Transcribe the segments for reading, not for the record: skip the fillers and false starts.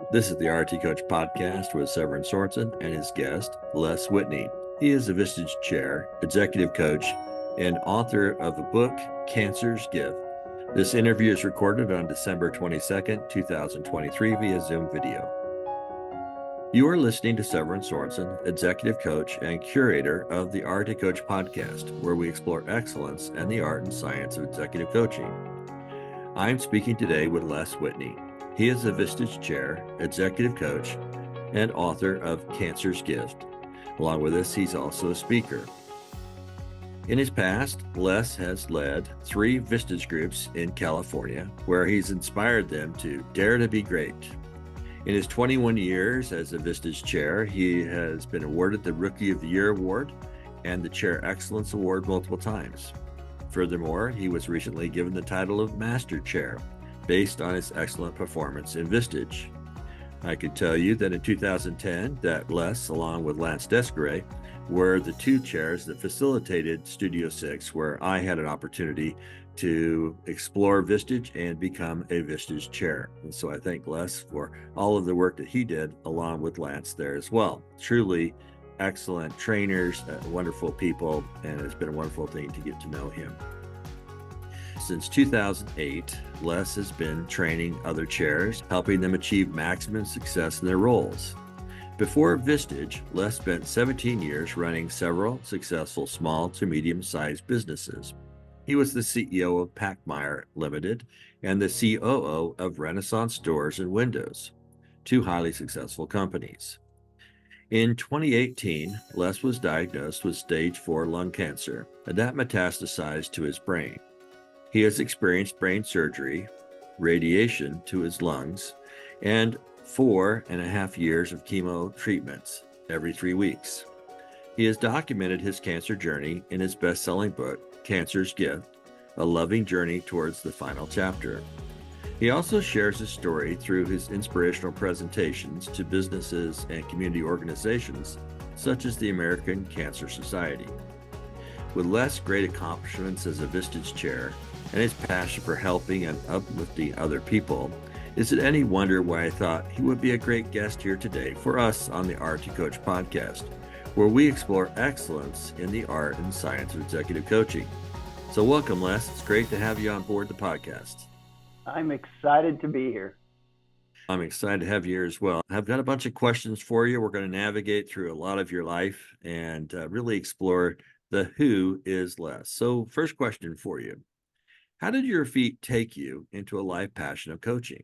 This is the Arete Coach Podcast with Severin Sorensen and his guest, Les Whitney. He is a Vistage Chair, executive coach, and author of the book, Cancer's Gift. This interview is recorded on December 22nd, 2023 via Zoom video. You are listening to Severin Sorensen, executive coach and curator of the Arete Coach Podcast, where we explore excellence and the art and science of executive coaching. I'm speaking today with Les Whitney. He is a Vistage Chair, executive coach, and author of Cancer's Gift. Along with this, he's also a speaker. In his past, Les has led 3 Vistage groups in California, where he's inspired them to dare to be great. In his 21 years as a Vistage Chair, he has been awarded the Rookie of the Year Award and the Chair Excellence Award multiple times. Furthermore, he was recently given the title of Master Chair, based on his excellent performance in Vistage. I can tell you that in 2010, that Les, along with Lance Descaret, were the 2 chairs that facilitated Studio 6, where I had an opportunity to explore Vistage and become a Vistage Chair. And so I thank Les for all of the work that he did along with Lance there as well. Truly excellent trainers, wonderful people, and it's been a wonderful thing to get to know him. Since 2008, Les has been training other chairs, helping them achieve maximum success in their roles. Before Vistage, Les spent 17 years running several successful small to medium-sized businesses. He was the CEO of Packmeyer Limited and the COO of Renaissance Doors and Windows, 2 highly successful companies. In 2018, Les was diagnosed with stage 4 lung cancer, and that metastasized to his brain. He has experienced brain surgery, radiation to his lungs, and 4.5 years of chemo treatments every 3 weeks. He has documented his cancer journey in his best-selling book, Cancer's Gift, A Loving Journey Towards the Final Chapter. He also shares his story through his inspirational presentations to businesses and community organizations, such as the American Cancer Society. With Les' great accomplishments as a Vistage Chair and his passion for helping and uplifting other people, is it any wonder why I thought he would be a great guest here today for us on the Arete Coach Podcast, where we explore excellence in the art and science of executive coaching. So welcome, Les. It's great to have you on board the podcast. I'm excited to be here. I'm excited to have you here as well. I've got a bunch of questions for you. We're going to navigate through a lot of your life and really explore the who is Les. So first question for you. How did your feet take you into a life passion of coaching?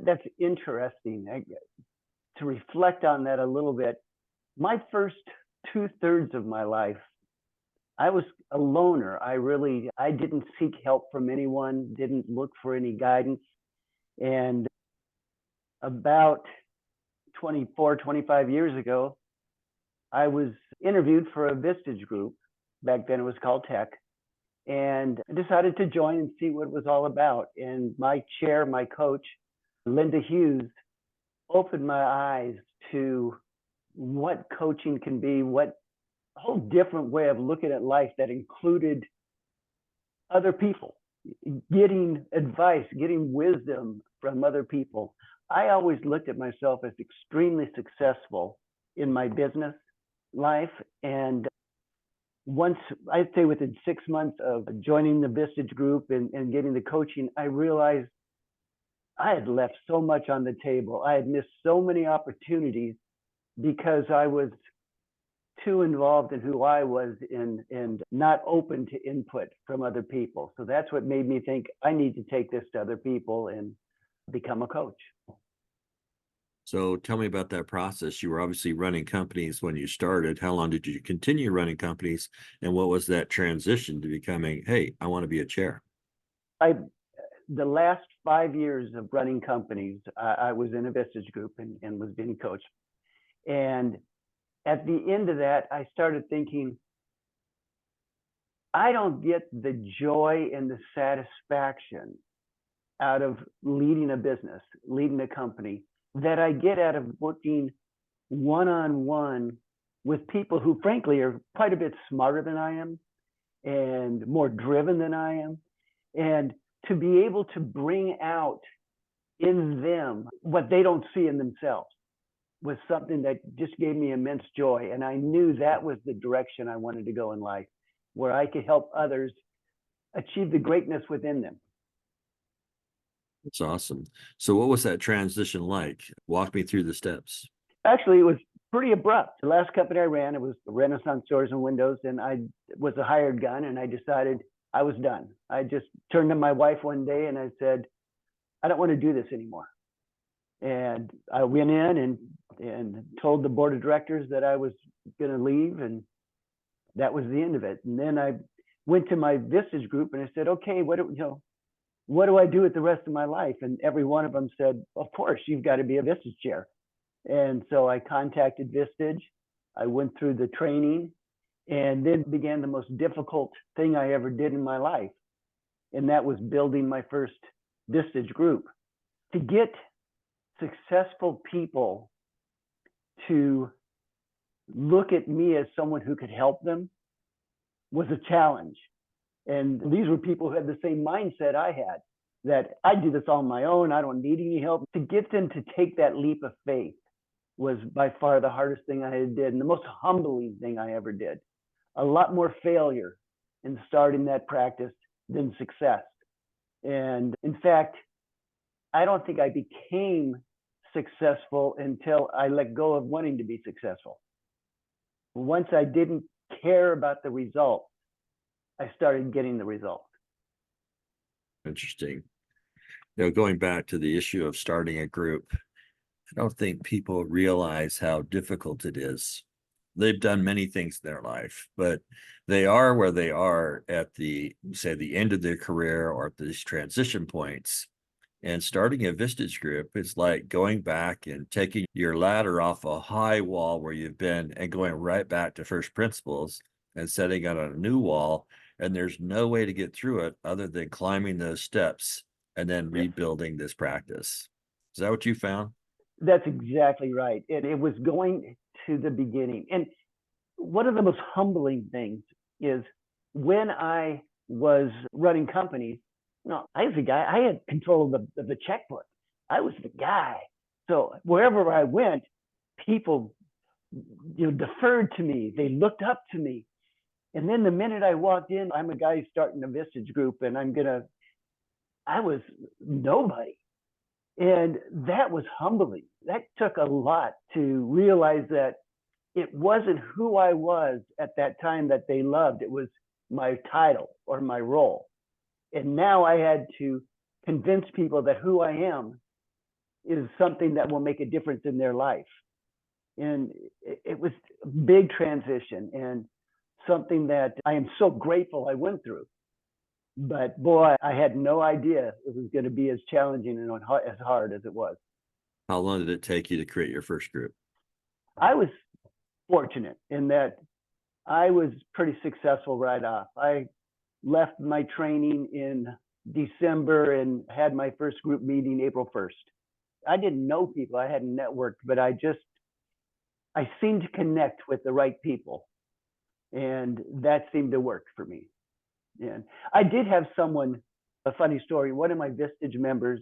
That's interesting. To reflect on that a little bit, my first 2/3 of my life, I was a loner. I didn't seek help from anyone, didn't look for any guidance. And about 24, 25 years ago, I was interviewed for a Vistage group. Back then it was called Tech. And I decided to join and see what it was all about. And my chair, my coach, Linda Hughes, opened my eyes to what coaching can be, what a whole different way of looking at life that included other people, getting advice, getting wisdom from other people. I always looked at myself as extremely successful in my business life. And once, I'd say within 6 months of joining the Vistage group and getting the coaching, I realized I had left so much on the table. I had missed so many opportunities because I was too involved in who I was and not open to input from other people. So that's what made me think I need to take this to other people and become a coach. So tell me about that process. You were obviously running companies when you started. How long did you continue running companies? And what was that transition to becoming, hey, I want to be a chair? The last 5 years of running companies, I was in a Vistage group and was being coached. And at the end of that, I started thinking, I don't get the joy and the satisfaction out of leading a business, leading a company, that I get out of working one-on-one with people who frankly are quite a bit smarter than I am and more driven than I am. And to be able to bring out in them what they don't see in themselves was something that just gave me immense joy. And I knew that was the direction I wanted to go in life, where I could help others achieve the greatness within them. That's awesome. So what was that transition like? Walk me through the steps. Actually, it was pretty abrupt. The last company I ran, it was Renaissance Doors and Windows, and I was a hired gun, and I decided I was done. I just turned to my wife one day and I said, I don't want to do this anymore. And I went in and told the board of directors that I was going to leave, and that was the end of it. And then I went to my Vistage group and I said, okay, what do I do with the rest of my life? And every one of them said, of course, you've got to be a Vistage Chair. And so I contacted Vistage. I went through the training, and then began the most difficult thing I ever did in my life. And that was building my first Vistage group. To get successful people to look at me as someone who could help them was a challenge. And these were people who had the same mindset I had, that I do this on my own, I don't need any help. To get them to take that leap of faith was by far the hardest thing I ever did, and the most humbling thing I ever did. A lot more failure in starting that practice than success. And in fact, I don't think I became successful until I let go of wanting to be successful. Once I didn't care about the result, I started getting the result. Interesting. Going back to the issue of starting a group, I don't think people realize how difficult it is. They've done many things in their life, but they are where they are at the end of their career or at these transition points. And starting a Vistage group is like going back and taking your ladder off a high wall where you've been and going right back to first principles and setting out on a new wall. And there's no way to get through it other than climbing those steps and then rebuilding this practice. Is that what you found? That's exactly right. It was going to the beginning. And one of the most humbling things is when I was running companies, I was the guy, I had control of the checkbook. I was the guy. So wherever I went, people deferred to me. They looked up to me. And then the minute I walked in, I'm a guy starting a Vistage group, and I was nobody. And that was humbling. That took a lot to realize that it wasn't who I was at that time that they loved. It was my title or my role. And now I had to convince people that who I am is something that will make a difference in their life. And it was a big transition and something that I am so grateful I went through. But boy, I had no idea it was going to be as challenging and as hard as it was. How long did it take you to create your first group? I was fortunate in that I was pretty successful right off. I left my training in December and had my first group meeting April 1st. I didn't know people, I hadn't networked, but I seemed to connect with the right people. And that seemed to work for me. And I did have a funny story. One of my Vistage members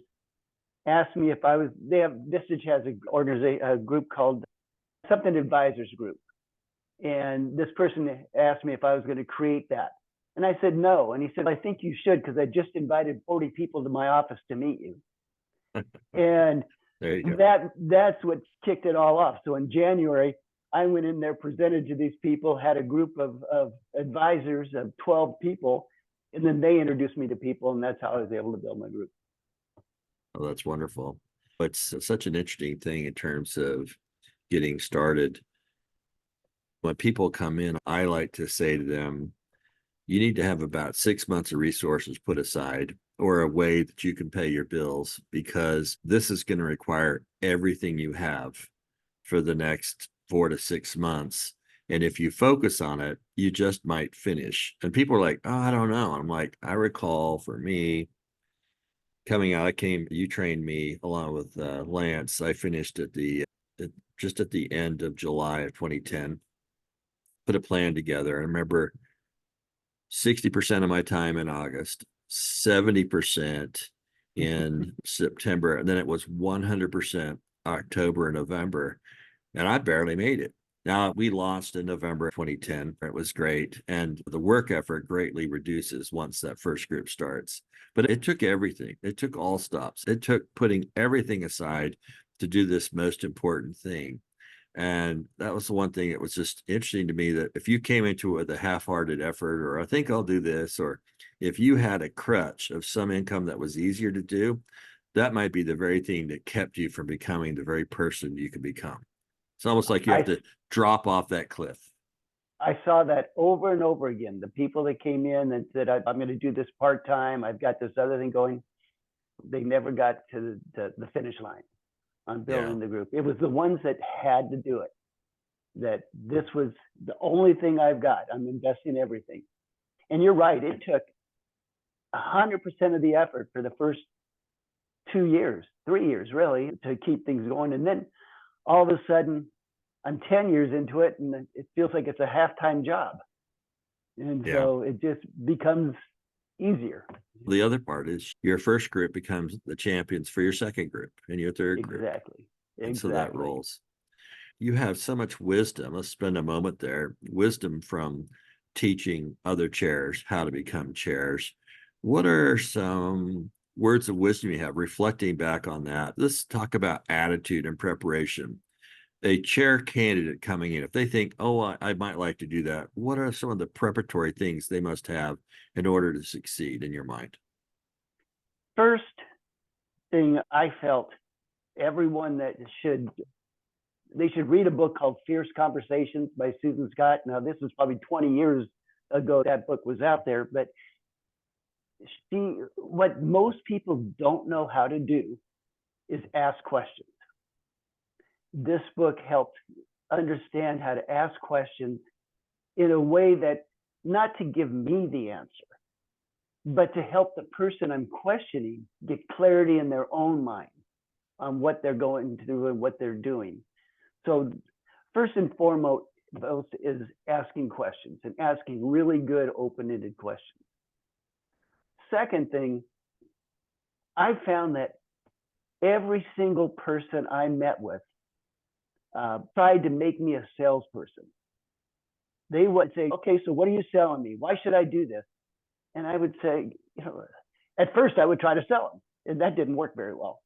asked me if Vistage has a group called something advisors group. And this person asked me if I was going to create that. And I said, no. And he said, I think you should, because I just invited 40 people to my office to meet you. And there you go. That's what kicked it all off. So in January, I went in there, presented to these people, had a group of advisors of 12 people, and then they introduced me to people, and that's how I was able to build my group. Oh, that's wonderful. It's such an interesting thing in terms of getting started. When people come in, I like to say to them, you need to have about 6 months of resources put aside or a way that you can pay your bills, because this is going to require everything you have for the next 4 to 6 months. And if you focus on it, you just might finish. And people are like, oh, I don't know. I'm like, I recall for me coming out, you trained me along with Lance. I finished just at the end of July of 2010, put a plan together. I remember 60% of my time in August, 70% in September, and then it was 100% October and November, and I barely made it. Now, we launched in November 2010. It was great, and the work effort greatly reduces once that first group starts. But it took everything. It took all stops. It took putting everything aside to do this most important thing. And that was the one thing that was just interesting to me, that if you came into it with a half-hearted effort, or I think I'll do this, or if you had a crutch of some income that was easier to do, that might be the very thing that kept you from becoming the very person you could become. It's almost like you have to drop off that cliff. I saw that over and over again. The people that came in and said, I'm going to do this part-time, I've got this other thing going, they never got to the finish line on building the group. It was the ones that had to do it, that this was the only thing I've got. I'm investing everything. And you're right, it took 100% of the effort for the first 2 years, 3 years really, to keep things going. And then all of a sudden, I'm 10 years into it, and it feels like it's a half-time job. And so it just becomes easier. The other part is your first group becomes the champions for your second group and your third group. Exactly. And so that rolls. You have so much wisdom. Let's spend a moment there. Wisdom from teaching other chairs how to become chairs. What are some words of wisdom you have reflecting back on that? Let's talk about attitude and preparation. A chair candidate coming in, if they think, oh, I might like to do that, what are some of the preparatory things they must have in order to succeed in your mind? First thing, I felt everyone that they should read a book called Fierce Conversations by Susan Scott. Now, this is probably 20 years ago that book was out there, but what most people don't know how to do is ask questions. This book helped understand how to ask questions in a way that, not to give me the answer, but to help the person I'm questioning get clarity in their own mind on what they're going through and what they're doing. So first and foremost is asking questions, and asking really good open-ended questions. Second thing, I found that every single person I met with tried to make me a salesperson. They would say, okay, so what are you selling me? Why should I do this? And I would say, at first I would try to sell them, and that didn't work very well.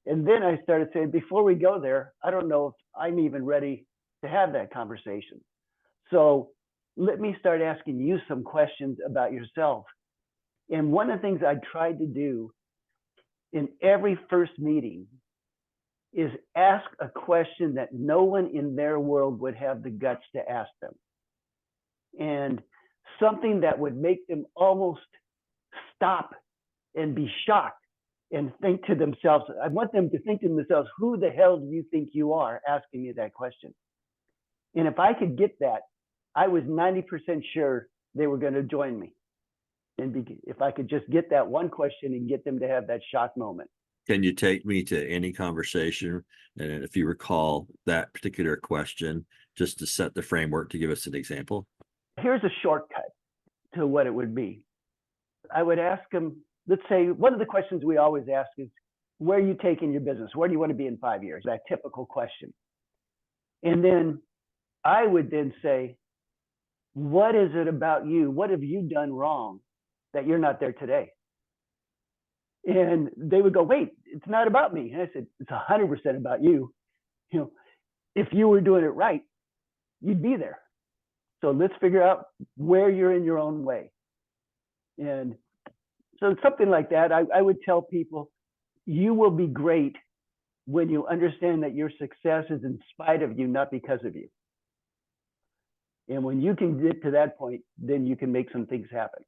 And then I started saying, before we go there, I don't know if I'm even ready to have that conversation. So let me start asking you some questions about yourself. And one of the things I tried to do in every first meeting is ask a question that no one in their world would have the guts to ask them. And something that would make them almost stop and be shocked and think to themselves, I want them to think to themselves, who the hell do you think you are asking me that question? And if I could get that, I was 90% sure they were going to join me. And if I could just get that one question and get them to have that shock moment. Can you take me to any conversation, and if you recall that particular question, just to set the framework to give us an example? Here's a shortcut to what it would be. I would ask them, let's say, one of the questions we always ask is, where are you taking your business? Where do you want to be in 5 years? That typical question. And then I would then say, what is it about you? What have you done wrong that you're not there today? And they would go, wait, it's not about me. And I said, it's 100% about you. If you were doing it right, you'd be there. So let's figure out where you're in your own way. And so something like that, I would tell people, you will be great when you understand that your success is in spite of you, not because of you. And when you can get to that point, then you can make some things happen.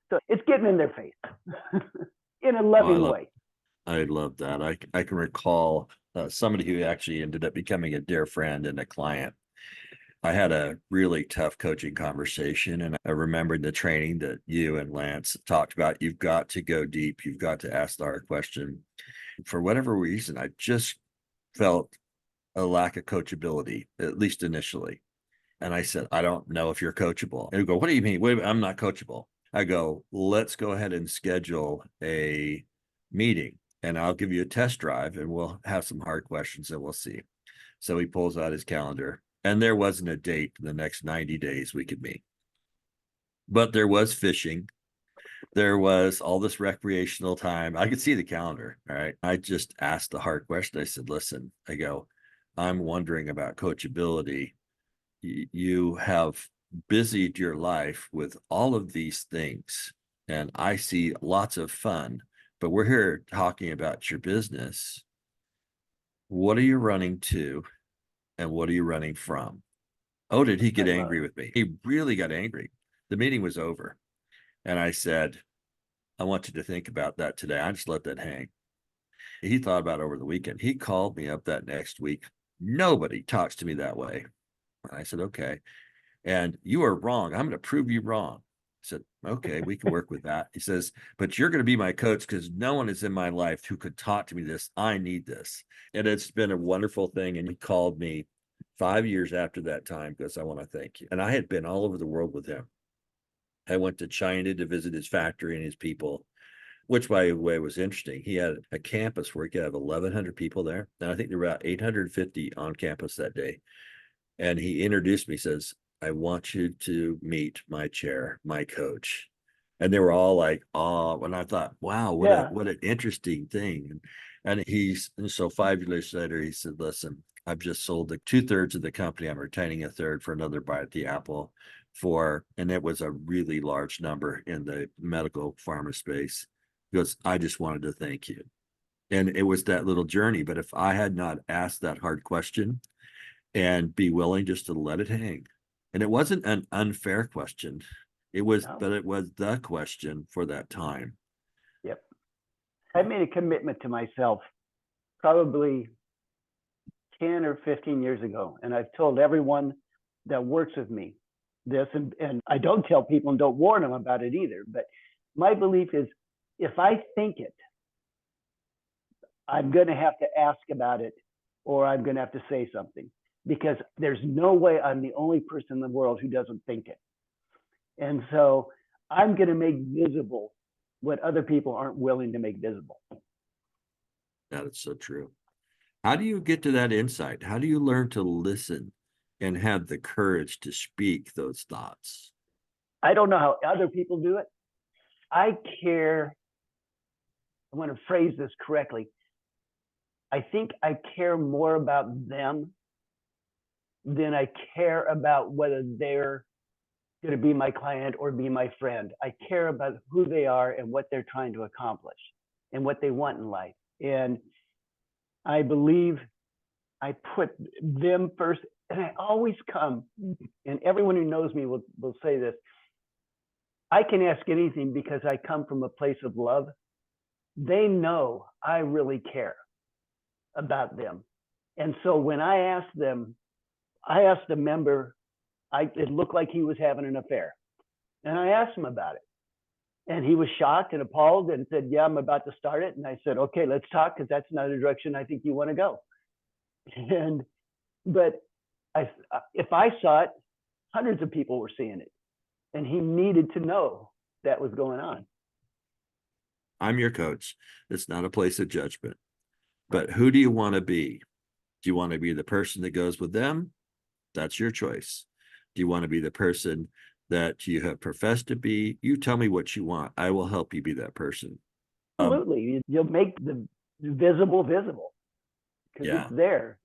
So it's getting in their face in a loving way. I love that. I can recall somebody who actually ended up becoming a dear friend and a client. I had a really tough coaching conversation, and I remembered the training that you and Lance talked about. You've got to go deep. You've got to ask the hard question. For whatever reason, I just felt a lack of coachability, at least initially. And I said, I don't know if you're coachable. And he go, what do you mean? Wait, I'm not coachable. I go, let's go ahead and schedule a meeting and I'll give you a test drive and we'll have some hard questions and we'll see. So he pulls out his calendar and there wasn't a date in the next 90 days we could meet. But there was fishing. There was all this recreational time. I could see the calendar. All right. I just asked the hard question. I said, listen, I go, I'm wondering about coachability. You have busied your life with all of these things, and I see lots of fun, but we're here talking about your business. What are you running to, and what are you running from? Oh, did he get angry with me? He really got angry. The meeting was over, and I said, I want you to think about that today. I just let that hang. He thought about it over the weekend. He called me up that next week. Nobody talks to me that way. I said, okay. And you are wrong. I'm going to prove you wrong. I said, okay, we can work with that. He says, but you're going to be my coach because no one is in my life who could talk to me this. I need this. And it's been a wonderful thing. And he called me 5 years after that time because I want to thank you. And I had been all over the world with him. I went to China to visit his factory and his people, which, by the way, was interesting. He had a campus where he could have 1,100 people there. And I think there were about 850 on campus that day. And he introduced me, says, I want you to meet my chair, my coach. And they were all like, oh, and I thought, wow, what an interesting thing. And so 5 years later, he said, listen, I've just sold the 2/3 of the company. I'm retaining a third for another bite at the apple and it was a really large number in the medical pharma space. He goes, I just wanted to thank you. And it was that little journey. But if I had not asked that hard question and be willing just to let it hang, and it wasn't an unfair question, but it was the question for that time. Yep. I made a commitment to myself probably 10 or 15 years ago. And I've told everyone that works with me this, and I don't tell people and don't warn them about it either. But my belief is if I think it, I'm going to have to ask about it or I'm going to have to say something, because there's no way I'm the only person in the world who doesn't think it. And so I'm going to make visible what other people aren't willing to make visible. That is so true. How do you get to that insight? How do you learn to listen and have the courage to speak those thoughts? I don't know how other people do it. I want to phrase this correctly. I think I care more about them than I care about whether they're going to be my client or be my friend. I care about who they are and what they're trying to accomplish and what they want in life. And I believe I put them first. And I always come, and everyone who knows me will say this, I can ask anything because I come from a place of love. They know I really care about them. And so when I asked a member, it looked like he was having an affair. And I asked him about it. And he was shocked and appalled and said, yeah, I'm about to start it. And I said, okay, let's talk, because that's not a direction I think you want to go. But if I saw it, hundreds of people were seeing it. And he needed to know that was going on. I'm your coach. It's not a place of judgment. But who do you want to be? Do you want to be the person that goes with them? That's your choice. Do you want to be the person that you have professed to be? You tell me what you want. I will help you be that person. Absolutely. You'll make the visible visible because it's there.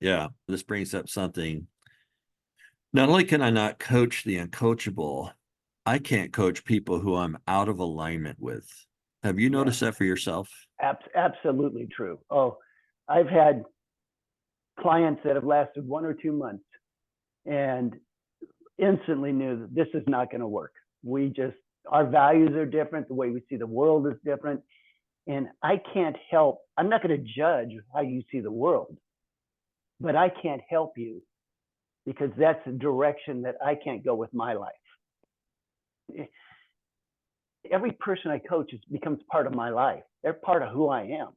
Yeah. This brings up something. Not only can I not coach the uncoachable, I can't coach people who I'm out of alignment with. Have you noticed that for yourself? Absolutely true. Oh, I've had clients that have lasted 1 or 2 months and instantly knew that this is not going to work. Our values are different. The way we see the world is different. And I can't help, I'm not going to judge how you see the world, but I can't help you because that's a direction that I can't go with my life. Every person I coach becomes part of my life. They're part of who I am.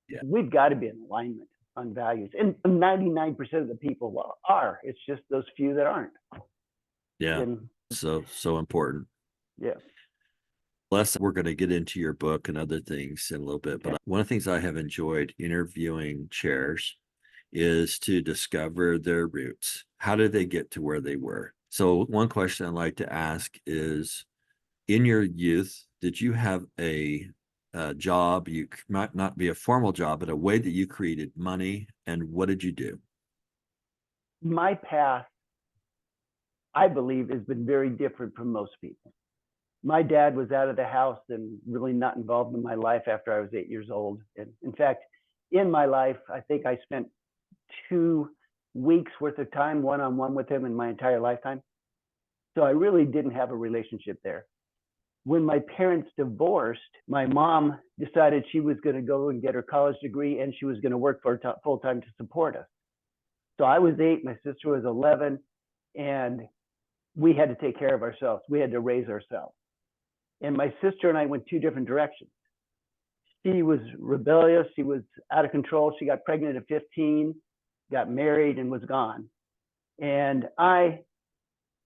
Yeah. We've got to be in alignment on values. And 99% of the people are. It's just those few that aren't. Yeah. So important. Yeah. Les, we're going to get into your book and other things in a little bit, Okay. but one of the things I have enjoyed interviewing chairs is to discover their roots. How did they get to where they were? So one question I'd like to ask is, in your youth, did you have a job? You might not be a formal job, but a way that you created money. And what did you do? My path, I believe, has been very different from most people. My dad was out of the house and really not involved in my life after I was 8 years old. And in fact, in my life, I think I spent 2 weeks worth of time one-on-one with him in my entire lifetime. So I really didn't have a relationship there. When my parents divorced, my mom decided she was going to go and get her college degree and she was going to work full time to support us. So I was 8, my sister was 11, and we had to take care of ourselves. We had to raise ourselves. And my sister and I went 2 different directions. She was rebellious. She was out of control. She got pregnant at 15, got married, and was gone. And I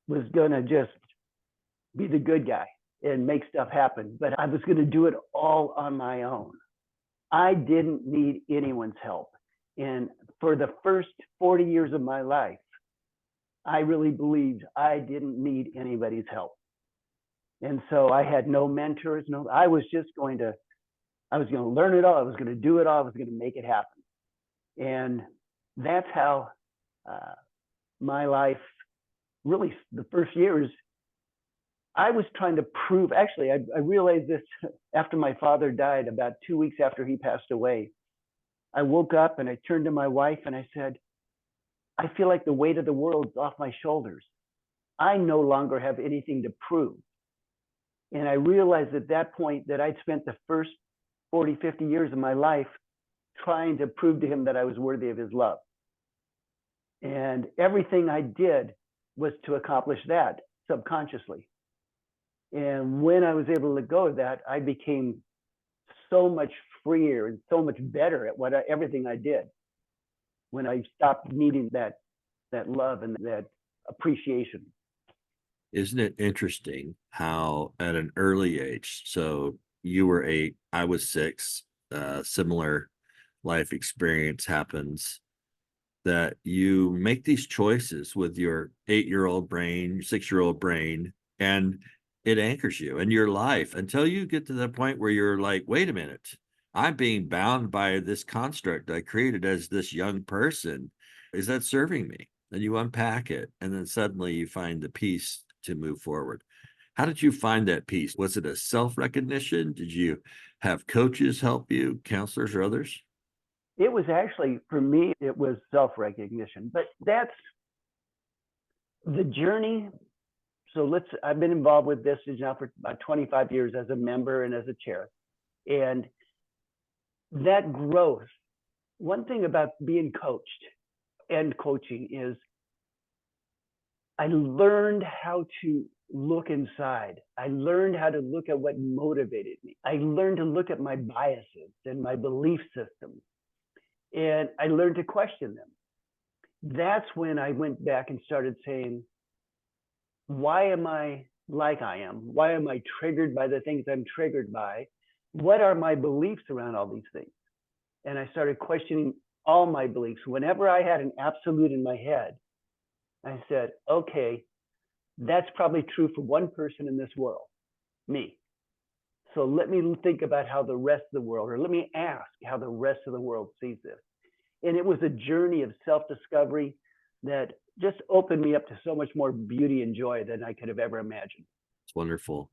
was going to just be the good guy and make stuff happen, but I was going to do it all on my own. I didn't need anyone's help. And for the first 40 years of my life, I really believed I didn't need anybody's help. And so I had no mentors. I was going to learn it all. I was going to do it all. I was going to make it happen. And that's how my life, really the first years, I was trying to prove, actually, I realized this after my father died, about 2 weeks after he passed away. I woke up and I turned to my wife and I said, I feel like the weight of the world's off my shoulders. I no longer have anything to prove. And I realized at that point that I'd spent the first 40, 50 years of my life trying to prove to him that I was worthy of his love. And everything I did was to accomplish that subconsciously. And when I was able to let go of that, I became so much freer and so much better at everything I did when I stopped needing that love and that appreciation. Isn't it interesting how at an early age, so you were 8, I was 6, similar life experience happens, that you make these choices with your 8-year-old brain, 6-year-old brain, and it anchors you in your life until you get to the point where you're like, wait a minute, I'm being bound by this construct I created as this young person. Is that serving me? And you unpack it, and then suddenly you find the peace to move forward. How did you find that peace? Was it a self-recognition? Did you have coaches help you, counselors or others? It was actually, for me, it was self-recognition, but that's the journey. So I've been involved with Vistage now for about 25 years as a member and as a chair. And that growth, one thing about being coached and coaching is I learned how to look inside. I learned how to look at what motivated me. I learned to look at my biases and my belief systems. And I learned to question them. That's when I went back and started saying, why am I like I am? Why am I triggered by the things I'm triggered by? What are my beliefs around all these things? And I started questioning all my beliefs. Whenever I had an absolute in my head, I said, okay, that's probably true for one person in this world, me. So let me think about how the rest of the world, or let me ask how the rest of the world sees this. And it was a journey of self-discovery that just opened me up to so much more beauty and joy than I could have ever imagined. It's wonderful.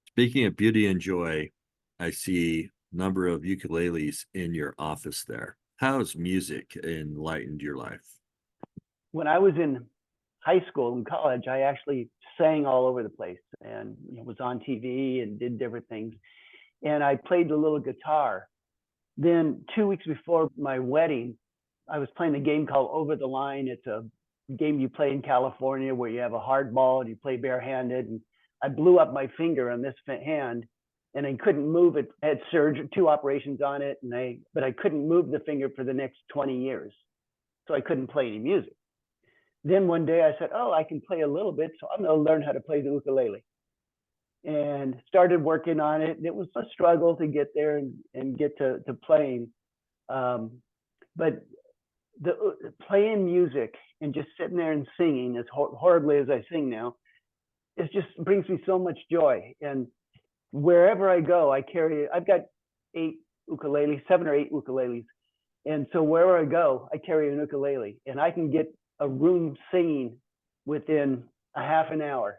Speaking of beauty and joy, I see a number of ukuleles in your office there. How has music enlightened your life? When I was in high school and college, I actually sang all over the place and was on TV and did different things. And I played the little guitar. Then 2 weeks before my wedding, I was playing a game called Over the Line. It's a game you play in California where you have a hard ball and you play barehanded. And I blew up my finger on this hand and I couldn't move it. I had surgery, 2 operations on it, but I couldn't move the finger for the next 20 years. So I couldn't play any music. Then one day I said, oh, I can play a little bit, so I'm going to learn how to play the ukulele. and started working on it. And it was a struggle to get there and get to playing. But playing music and just sitting there and singing, as horribly as I sing now, it just brings me so much joy. And wherever I go, I've got 7 or 8 ukuleles. And so wherever I go, I carry an ukulele, and I can get a room singing within a half an hour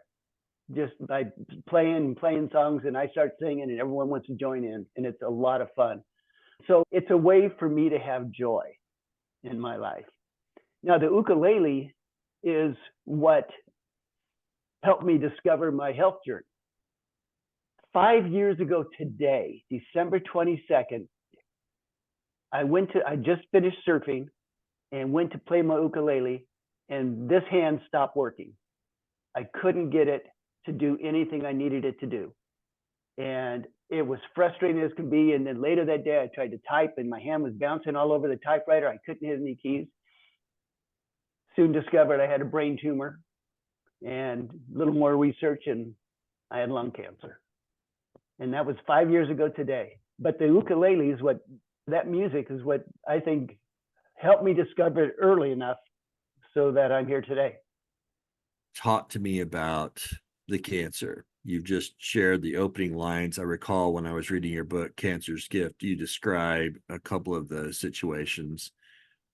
just by playing songs, and I start singing and everyone wants to join in, and it's a lot of fun. So it's a way for me to have joy in my life. Now, the ukulele is what helped me discover my health journey. 5 years ago today, December 22nd, I just finished surfing and went to play my ukulele, and this hand stopped working. I couldn't get it to do anything I needed it to do. And it was frustrating as can be. And then later that day, I tried to type, and my hand was bouncing all over the typewriter. I couldn't hit any keys. Soon discovered I had a brain tumor, and a little more research, and I had lung cancer. And that was 5 years ago today. But the ukulele is that music is what I think helped me discover it early enough so that I'm here today. Talk to me about the cancer. You've just shared the opening lines. I recall when I was reading your book, Cancer's Gift, you describe a couple of the situations.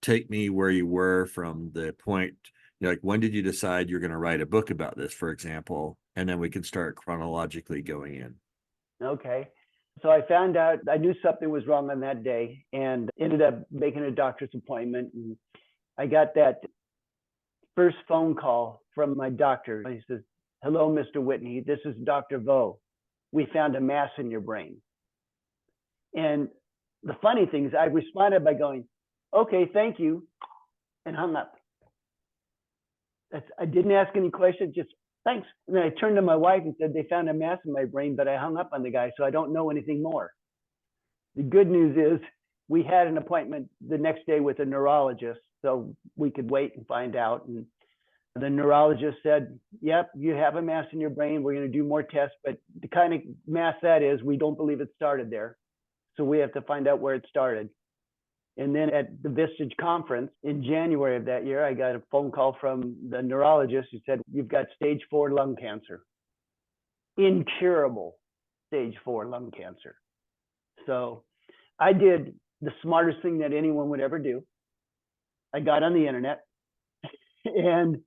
Take me where you were from the point, like when did you decide you're going to write a book about this, for example, and then we can start chronologically going in. Okay. So I found out, I knew something was wrong on that day and ended up making a doctor's appointment. And I got that first phone call from my doctor. He says, "Hello, Mr. Whitney. This is Dr. Vo. We found a mass in your brain." And the funny thing is I responded by going, "Okay, thank you," and hung up. I didn't ask any questions, just thanks. And then I turned to my wife and said, "They found a mass in my brain," but I hung up on the guy, so I don't know anything more. The good news is we had an appointment the next day with a neurologist, so we could wait and find out. And the neurologist said, "Yep, you have a mass in your brain. We're going to do more tests, but the kind of mass that is, we don't believe it started there. So we have to find out where it started." And then at the Vistage conference in January of that year, I got a phone call from the neurologist who said, "You've got stage 4 lung cancer, incurable stage 4 lung cancer." So I did the smartest thing that anyone would ever do. I got on the internet and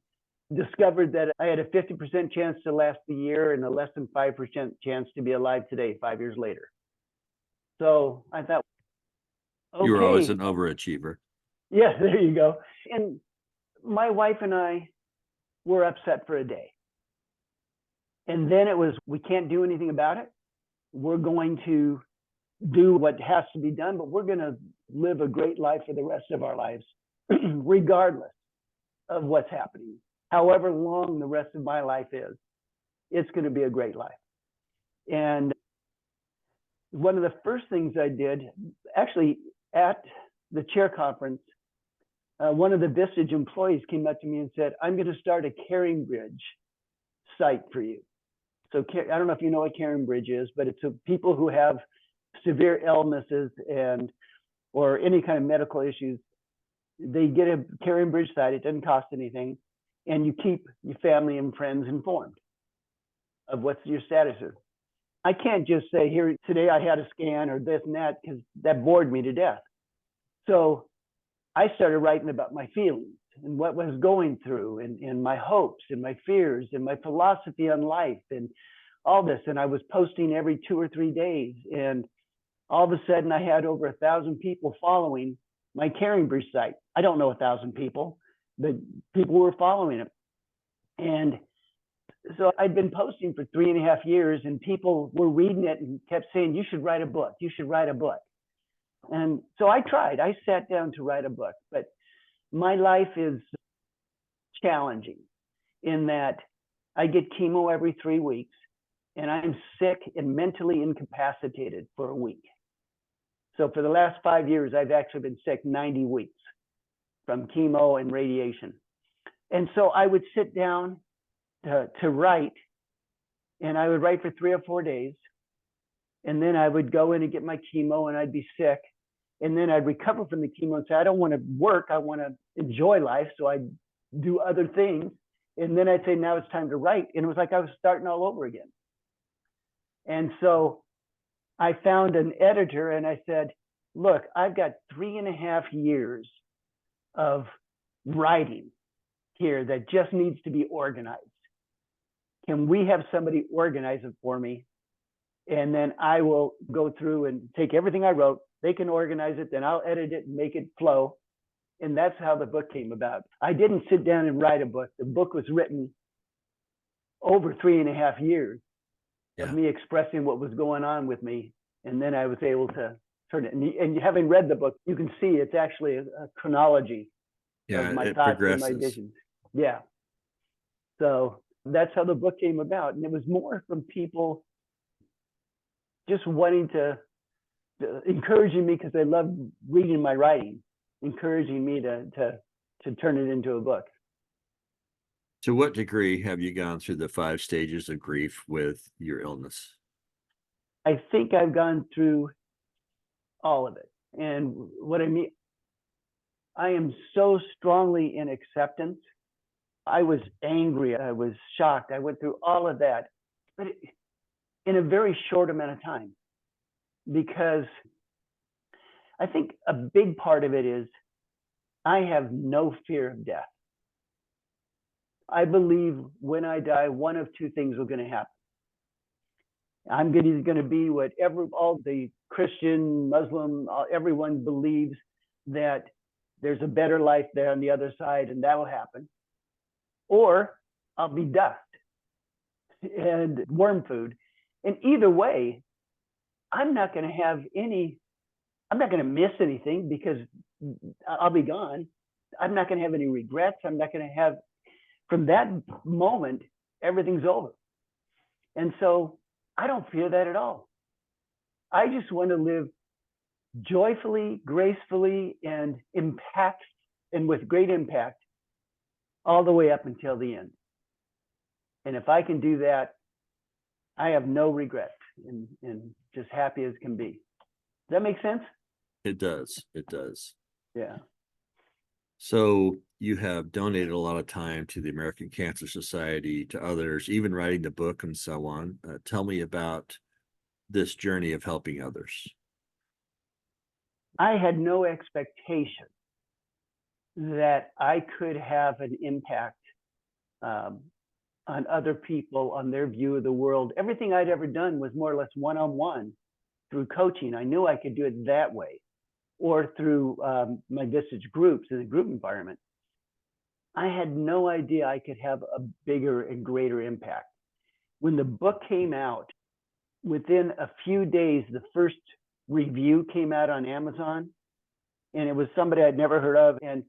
discovered that I had a 50% chance to last the year and a less than 5% chance to be alive today, 5 years later. So I thought, okay. You were always an overachiever. Yeah, there you go. And my wife and I were upset for a day. And then it was, we can't do anything about it. We're going to do what has to be done, but we're going to live a great life for the rest of our lives, regardless of what's happening. However long the rest of my life is, it's going to be a great life. And one of the first things I did, actually at the chair conference, one of the Vistage employees came up to me and said, "I'm going to start a Caring Bridge site for you." So I don't know if you know what Caring Bridge is, but it's people who have severe illnesses or any kind of medical issues. They get a Caring Bridge site. It doesn't cost anything. And you keep your family and friends informed of what your status is. I can't just say, "Here, today I had a scan," or this and that, because that bored me to death. So I started writing about my feelings and what I was going through, and my hopes and my fears and my philosophy on life and all this. And I was posting every 2 or 3 days. And all of a sudden I had over 1,000 people following my Caring Bridge site. I don't know 1,000 people, but people were following it. And so I'd been posting for 3.5 years, and people were reading it and kept saying, "You should write a book. You should write a book." And so I tried. I sat down to write a book, but my life is challenging in that I get chemo every 3 weeks, and I'm sick and mentally incapacitated for a week. So for the last 5 years, I've actually been sick 90 weeks from chemo and radiation. And so I would sit down to write, And I would write for 3 or 4 days. And then I would go in and get my chemo and I'd be sick. And then I'd recover from the chemo and say, I don't want to work. I want to enjoy life. So I'd do other things. And then I'd say, now it's time to write. And it was like I was starting all over again. And so I found an editor and I said, look, I've got 3.5 years of writing here that just needs to be organized. Can we have somebody organize it for me? And then I will go through and take everything I wrote. They can organize it, then I'll edit it and make it flow. And that's how the book came about. I didn't sit down and write a book. The book was written over 3.5 years of me expressing what was going on with me. And then I was able to turn it. And having read the book, you can see it's actually a chronology of my thoughts and my visions. Yeah. So that's how the book came about. And it was more from people just wanting to encouraging me because they love reading my writing, encouraging me to turn it into a book. To what degree have you gone through the 5 stages of grief with your illness? I think I've gone through all of it. And what I mean, I am so strongly in acceptance. I was angry. I was shocked. I went through all of that, but in a very short amount of time, because I think a big part of it is I have no fear of death. I believe when I die, one of 2 things are going to happen. I'm going to be what all the Christian, Muslim, everyone believes, that there's a better life there on the other side, and that will happen. Or I'll be dust and worm food. And either way, I'm not going to miss anything because I'll be gone. I'm not going to have any regrets. I'm not going to have, from that moment, everything's over. And so I don't fear that at all. I just want to live joyfully, gracefully, and with great impact all the way up until the end. And if I can do that, I have no regrets and just happy as can be. Does that make sense? It does. It does. Yeah. So you have donated a lot of time to the American Cancer Society, to others, even writing the book and so on. Tell me about this journey of helping others. I had no expectation that I could have an impact on other people, on their view of the world. Everything I'd ever done was more or less one-on-one through coaching. I knew I could do it that way, or through my Vistage groups in the group environment. I had no idea I could have a bigger and greater impact. When the book came out, within a few days, the first review came out on Amazon, and it was somebody I'd never heard of. And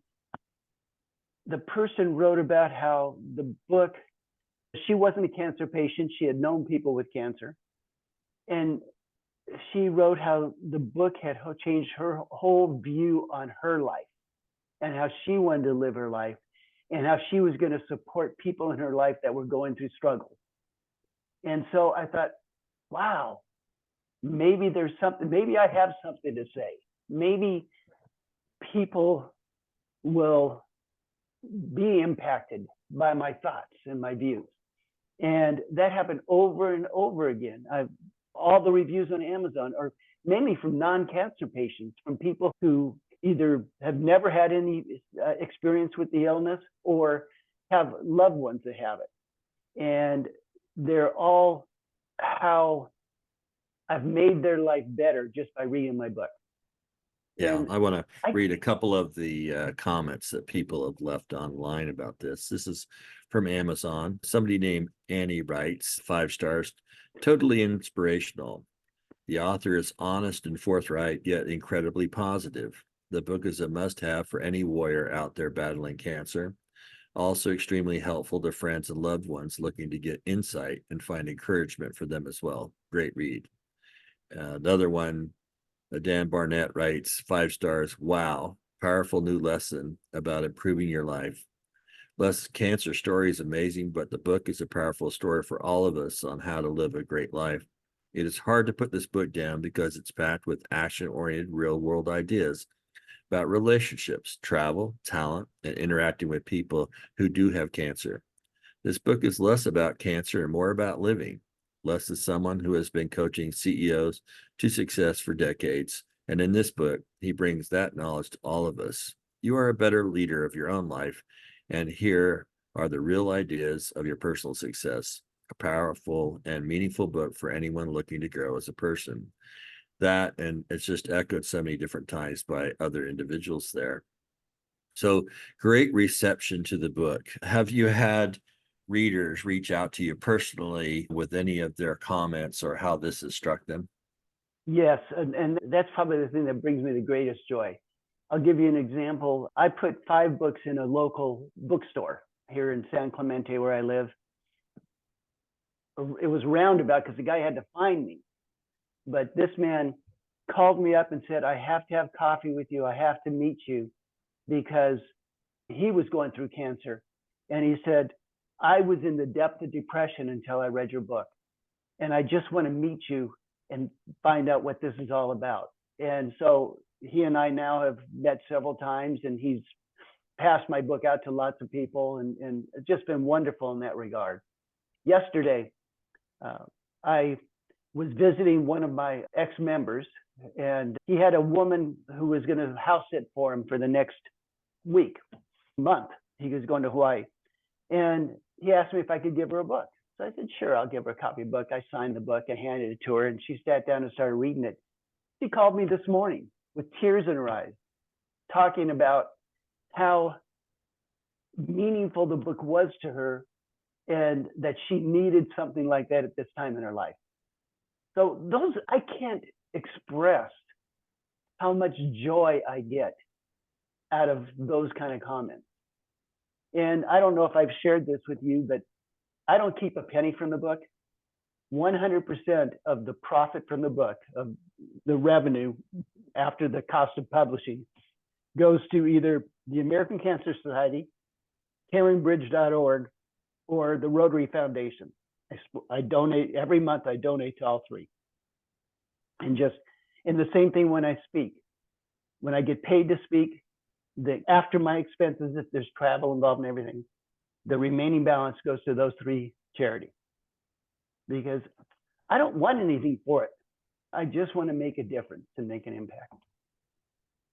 the person wrote about how the book, she wasn't a cancer patient. She had known people with cancer. And she wrote how the book had changed her whole view on her life and how she wanted to live her life and how she was going to support people in her life that were going through struggles. And so I thought, wow, maybe there's something, maybe I have something to say. Maybe people will be impacted by my thoughts and my views. And that happened over and over again. All the reviews on Amazon are mainly from non-cancer patients, from people who either have never had any experience with the illness or have loved ones that have it. And they're all how I've made their life better just by reading my book. Yeah, And I want to read a couple of the comments that people have left online about this. This is from Amazon. Somebody named Annie writes, 5 stars, totally inspirational. The author is honest and forthright, yet incredibly positive. The book is a must-have for any warrior out there battling cancer. Also extremely helpful to friends and loved ones looking to get insight and find encouragement for them as well. Great read. Another one, Dan Barnett writes, 5 stars. Wow. Powerful new lesson about improving your life. Les' cancer story is amazing, but the book is a powerful story for all of us on how to live a great life. It is hard to put this book down because it's packed with action-oriented, real-world ideas about relationships, travel, talent, and interacting with people who do have cancer. This book is less about cancer and more about living. Les is someone who has been coaching CEOs to success for decades, and in this book, he brings that knowledge to all of us. You are a better leader of your own life, and here are the real ideas of your personal success. A powerful and meaningful book for anyone looking to grow as a person. That, and it's just echoed so many different times by other individuals there. So great reception to the book. Have you had readers reach out to you personally with any of their comments or how this has struck them? Yes, and that's probably the thing that brings me the greatest joy. I'll give you an example. I put 5 books in a local bookstore here in San Clemente, where I live. It was roundabout because the guy had to find me. But this man called me up and said, I have to have coffee with you. I have to meet you, because he was going through cancer. And he said, I was in the depth of depression until I read your book. And I just want to meet you and find out what this is all about. And so he and I now have met several times, and he's passed my book out to lots of people, and it's just been wonderful in that regard. Yesterday, I was visiting one of my ex-members, and he had a woman who was going to house sit for him for the next month. He was going to Hawaii. And he asked me if I could give her a book. So I said, sure, I'll give her a copy of the book. I signed the book, I handed it to her, and she sat down and started reading it. She called me this morning with tears in her eyes, talking about how meaningful the book was to her and that she needed something like that at this time in her life. So those, I can't express how much joy I get out of those kind of comments. And I don't know if I've shared this with you, but I don't keep a penny from the book. 100% of the profit from the book, of the revenue after the cost of publishing, goes to either the American Cancer Society, CaringBridge.org, or the Rotary Foundation. I donate every month. I donate to all 3. And the same thing when I speak. When I get paid to speak, after my expenses, if there's travel involved and everything, the remaining balance goes to those 3 charities. Because I don't want anything for it. I just want to make a difference and make an impact.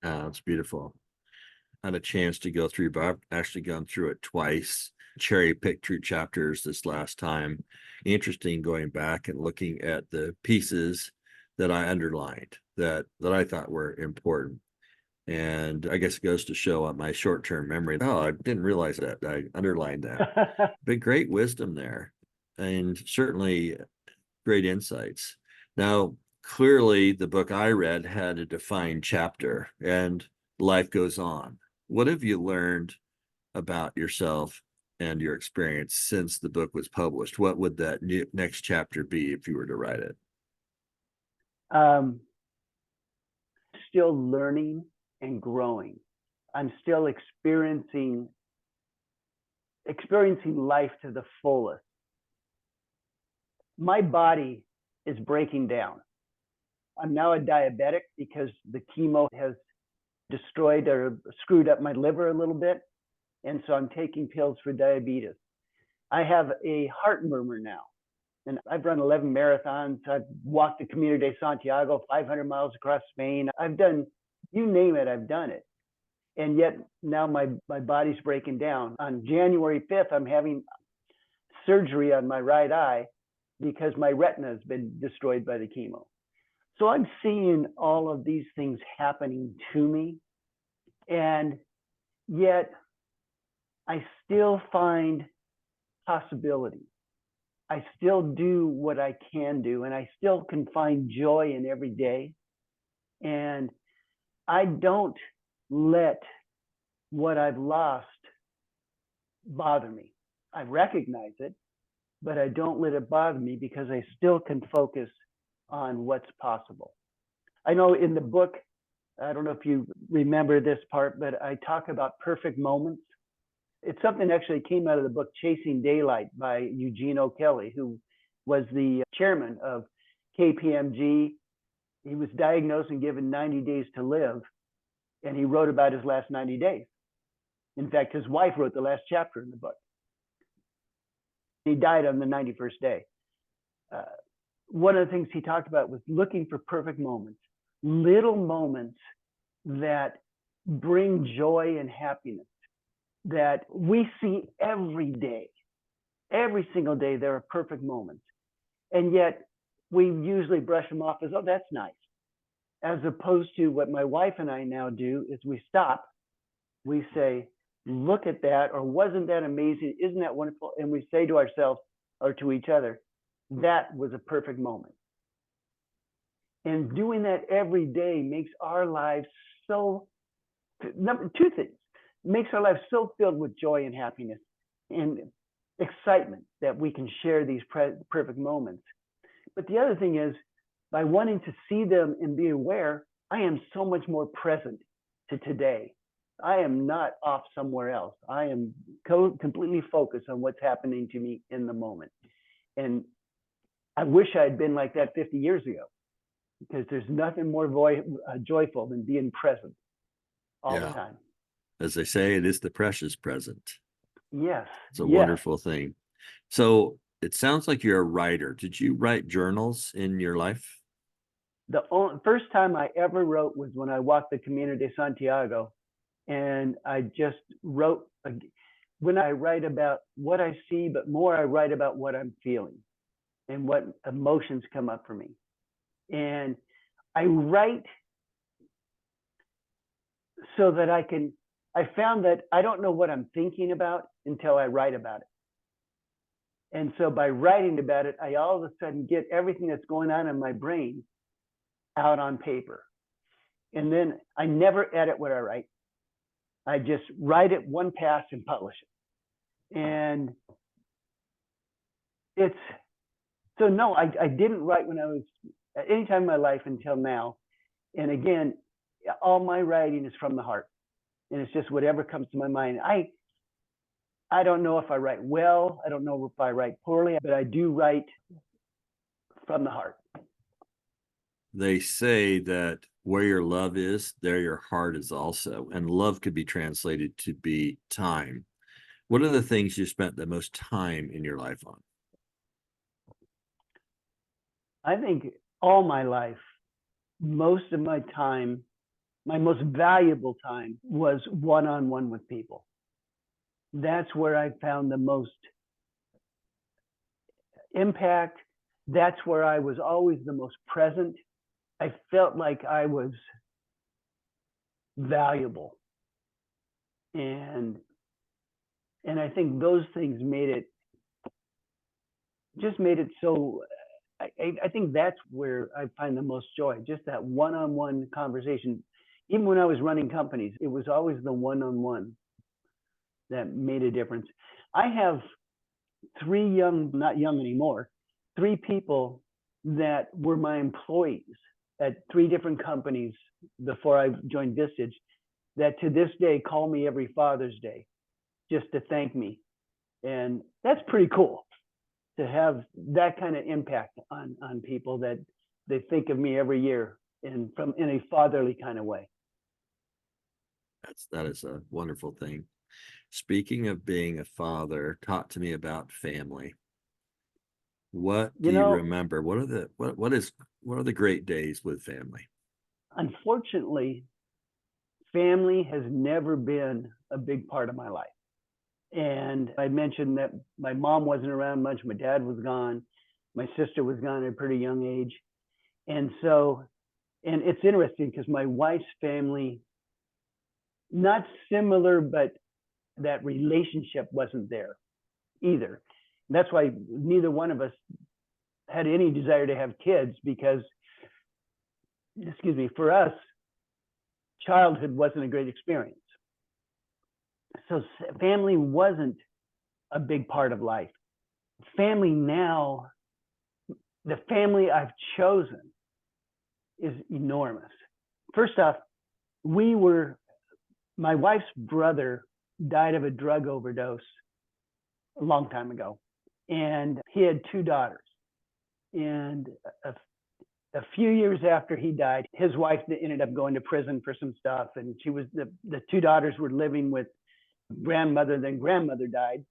It's beautiful. I had a chance to go through, but I've actually gone through it twice. Cherry picked 2 chapters this last time. Interesting going back and looking at the pieces that I underlined that I thought were important. And I guess it goes to show on my short-term memory. Oh, I didn't realize that. I underlined that. But great wisdom there, and certainly great insights. Now, clearly, the book I read had a defined chapter, and life goes on. What have you learned about yourself and your experience since the book was published? What would that next chapter be if you were to write it? Still learning and growing. I'm still experiencing life to the fullest. My body is breaking down. I'm now a diabetic because the chemo has destroyed or screwed up my liver a little bit. And so I'm taking pills for diabetes. I have a heart murmur now. And I've run 11 marathons. I've walked the Camino de Santiago, 500 miles across Spain. I've done, you name it, I've done it. And yet now my body's breaking down. On January 5th, I'm having surgery on my right eye because my retina has been destroyed by the chemo. So I'm seeing all of these things happening to me. And yet I still find possibilities. I still do what I can do, and I still can find joy in every day. And I don't let what I've lost bother me. I recognize it, but I don't let it bother me because I still can focus on what's possible. I know in the book, I don't know if you remember this part, but I talk about perfect moments. It's something actually came out of the book Chasing Daylight by Eugene O'Kelly, who was the chairman of KPMG. He was diagnosed and given 90 days to live, and he wrote about his last 90 days. In fact, his wife wrote the last chapter in the book. He died on the 91st day. One of the things he talked about was looking for perfect moments, little moments that bring joy and happiness that we see every day. Every single day, there are perfect moments. And yet we usually brush them off as, oh, that's nice. As opposed to what my wife and I now do is we stop, we say, look at that, or wasn't that amazing? Isn't that wonderful? And we say to ourselves or to each other, that was a perfect moment. And doing that every day makes our lives so, two things, makes our lives so filled with joy and happiness and excitement that we can share these perfect moments. But the other thing is, by wanting to see them and be aware, I am so much more present to today. I am not off somewhere else. I am completely focused on what's happening to me in the moment. And I wish I had been like that 50 years ago, because there's nothing more joyful than being present all the time. As they say, it is the precious present. Yes. It's a wonderful thing. So it sounds like you're a writer. Did you write journals in your life? The first time I ever wrote was when I walked the Camino de Santiago, and I just wrote. When I write about what I see, but more I write about what I'm feeling and what emotions come up for me. And I write so that I found that I don't know what I'm thinking about until I write about it. And so by writing about it, I all of a sudden get everything that's going on in my brain out on paper. And then I never edit what I write. I just write it one pass and publish it. And no, I didn't write when I was at any time in my life until now. And again, all my writing is from the heart. And it's just whatever comes to my mind. I don't know if I write well. I don't know if I write poorly, but I do write from the heart. They say that where your love is, there your heart is also. And love could be translated to be time. What are the things you spent the most time in your life on? I think all my life, most of my time, my most valuable time was one-on-one with people. That's where I found the most impact. That's where I was always the most present. I felt like I was valuable. And I think those things made it so, I think that's where I find the most joy, just that one-on-one conversation. Even when I was running companies, it was always the one-on-one that made a difference. I have not young anymore, 3 people that were my employees at 3 different companies before I joined Vistage, that to this day call me every Father's Day just to thank me. And that's pretty cool to have that kind of impact on people, that they think of me every year in a fatherly kind of way. That is a wonderful thing. Speaking of being a father, talk to me about family. What do you remember? What are the great days with family? Unfortunately, family has never been a big part of my life. And I mentioned that my mom wasn't around much. My dad was gone. My sister was gone at a pretty young age. And it's interesting because my wife's family, not similar, but that relationship wasn't there either. And that's why neither one of us had any desire to have kids, because, for us, childhood wasn't a great experience. So family wasn't a big part of life. Family now, the family I've chosen is enormous. First off, my wife's brother died of a drug overdose a long time ago. And he had two daughters. And a few years after he died, his wife ended up going to prison for some stuff. And the two daughters were living with grandmother, then grandmother died.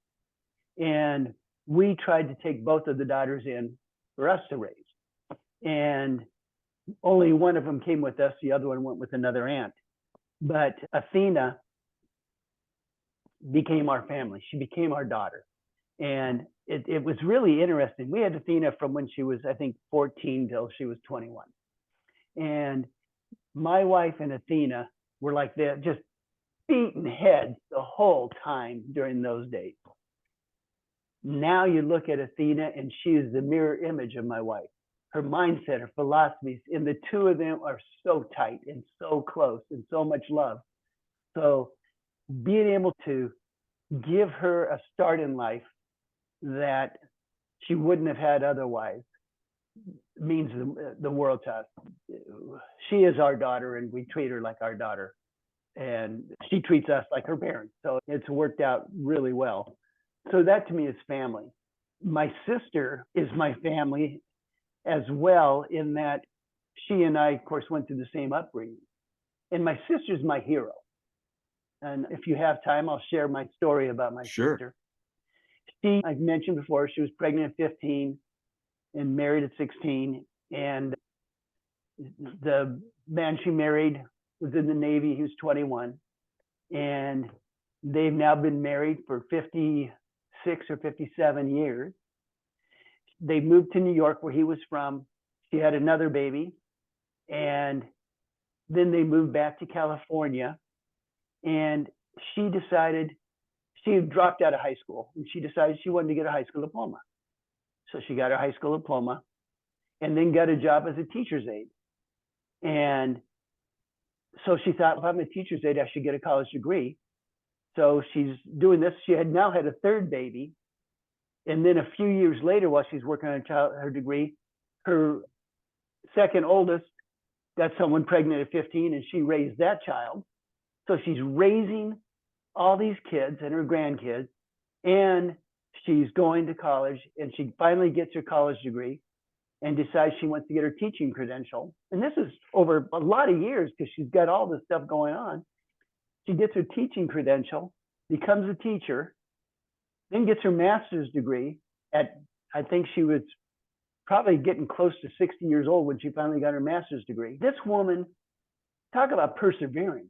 And we tried to take both of the daughters in for us to raise. And only one of them came with us. The other one went with another aunt. But Athena became our family. She became our daughter. And it was really interesting. We had Athena from when she was, I think, 14 till she was 21. And my wife and Athena were like that, just beating heads the whole time during those days. Now you look at Athena and she is the mirror image of my wife. Her mindset, her philosophies, and the two of them are so tight and so close and so much love. So being able to give her a start in life that she wouldn't have had otherwise means the world to us. She is our daughter and we treat her like our daughter. And she treats us like her parents. So it's worked out really well. So that to me is family. My sister is my family as well, in that she and I, of course, went through the same upbringing. And my sister's my hero. And if you have time, I'll share my story about my sister. I've mentioned before, she was pregnant at 15 and married at 16. And the man she married was in the Navy. He was 21. And they've now been married for 56 or 57 years. They moved to New York, where he was from. She had another baby. And then they moved back to California. And she decided, she had dropped out of high school, and she decided she wanted to get a high school diploma. So she got her high school diploma and then got a job as a teacher's aide. And so she thought, if I'm a teacher's aide, I should get a college degree. So she's doing this. She had now had a third baby. And then a few years later, while she's working on her degree, her second oldest got someone pregnant at 15, and she raised that child. So she's raising all these kids and her grandkids, and she's going to college, and she finally gets her college degree and decides she wants to get her teaching credential. And this is over a lot of years because she's got all this stuff going on. She gets her teaching credential, becomes a teacher, then gets her master's degree at, I think she was probably getting close to 60 years old when she finally got her master's degree. This woman, talk about perseverance.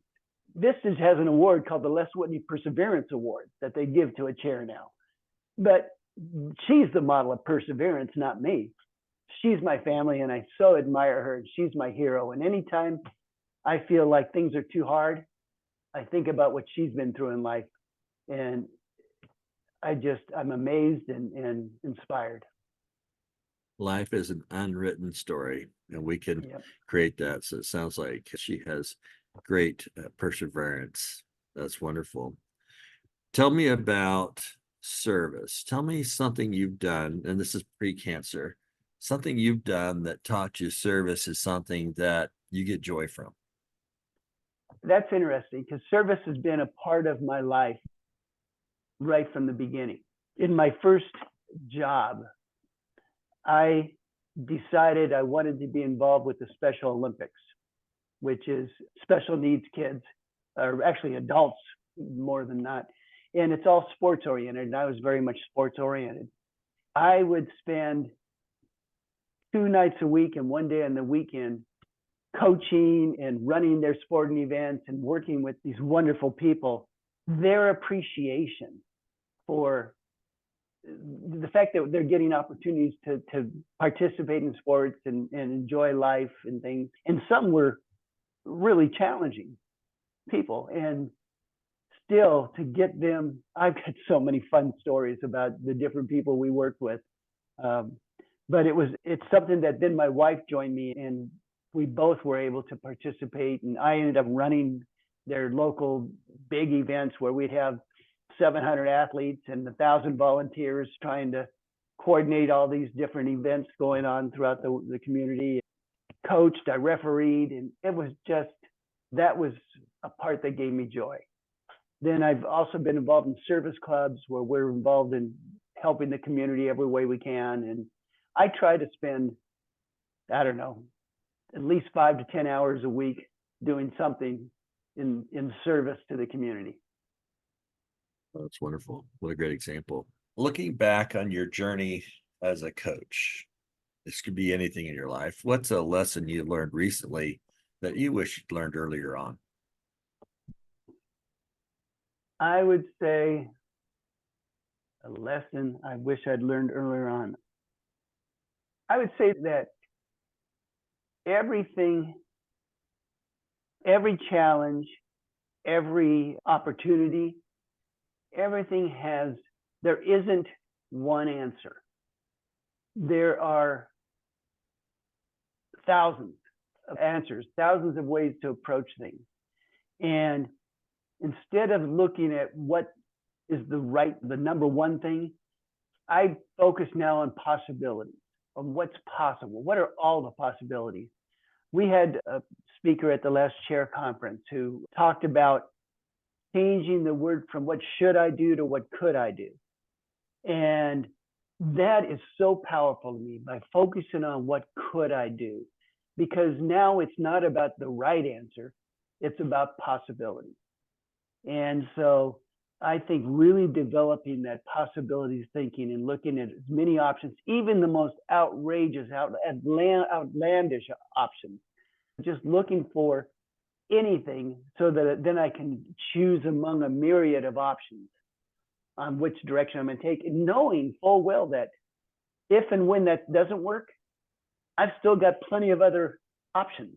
Vistage has an award called the Les Whitney Perseverance Award that they give to a chair now. But she's the model of perseverance, not me. She's my family, and I so admire her, and she's my hero. And anytime I feel like things are too hard, I think about what she's been through in life, and I'm amazed and inspired. Life is an unwritten story, and we can create that. So it sounds like she has great perseverance. That's wonderful. Tell me about service. Tell me something you've done, and this is pre-cancer, something you've done that taught you service is something that you get joy from. That's interesting, because service has been a part of my life right from the beginning. In my first job, I decided I wanted to be involved with the Special Olympics, which is special needs kids, or actually adults more than not. And it's all sports oriented, and I was very much sports oriented. I would spend 2 nights a week and 1 day on the weekend coaching and running their sporting events and working with these wonderful people. Their appreciation for the fact that they're getting opportunities to participate in sports and enjoy life and things. And some were really challenging people. And still to get them, I've got so many fun stories about the different people we worked with. But it's something that then my wife joined me, and we both were able to participate. And I ended up running their local big events where we'd have 700 athletes and 1,000 volunteers trying to coordinate all these different events going on throughout the community. Coached, I refereed, and that was a part that gave me joy. Then I've also been involved in service clubs where we're involved in helping the community every way we can. And I try to spend, I don't know, at least 5 to 10 hours a week doing something in service to the community. That's wonderful. What a great example. Looking back on your journey as a coach, this could be anything in your life. What's a lesson you learned recently that you wish you'd learned earlier on? I would say a lesson I wish I'd learned earlier on. I would say that everything, every challenge, every opportunity, everything there isn't one answer. There are thousands of answers, thousands of ways to approach things. And instead of looking at what is the number one thing, I focus now on possibilities, on what's possible. What are all the possibilities? We had a speaker at the last chair conference who talked about changing the word from what should I do to what could I do. And that is so powerful to me, by focusing on what could I do, because now it's not about the right answer, it's about possibilities. And so I think really developing that possibilities thinking and looking at as many options, even the most outrageous, outlandish options, just looking for anything so that then I can choose among a myriad of options on which direction I'm going to take, and knowing full well that if and when that doesn't work, I've still got plenty of other options.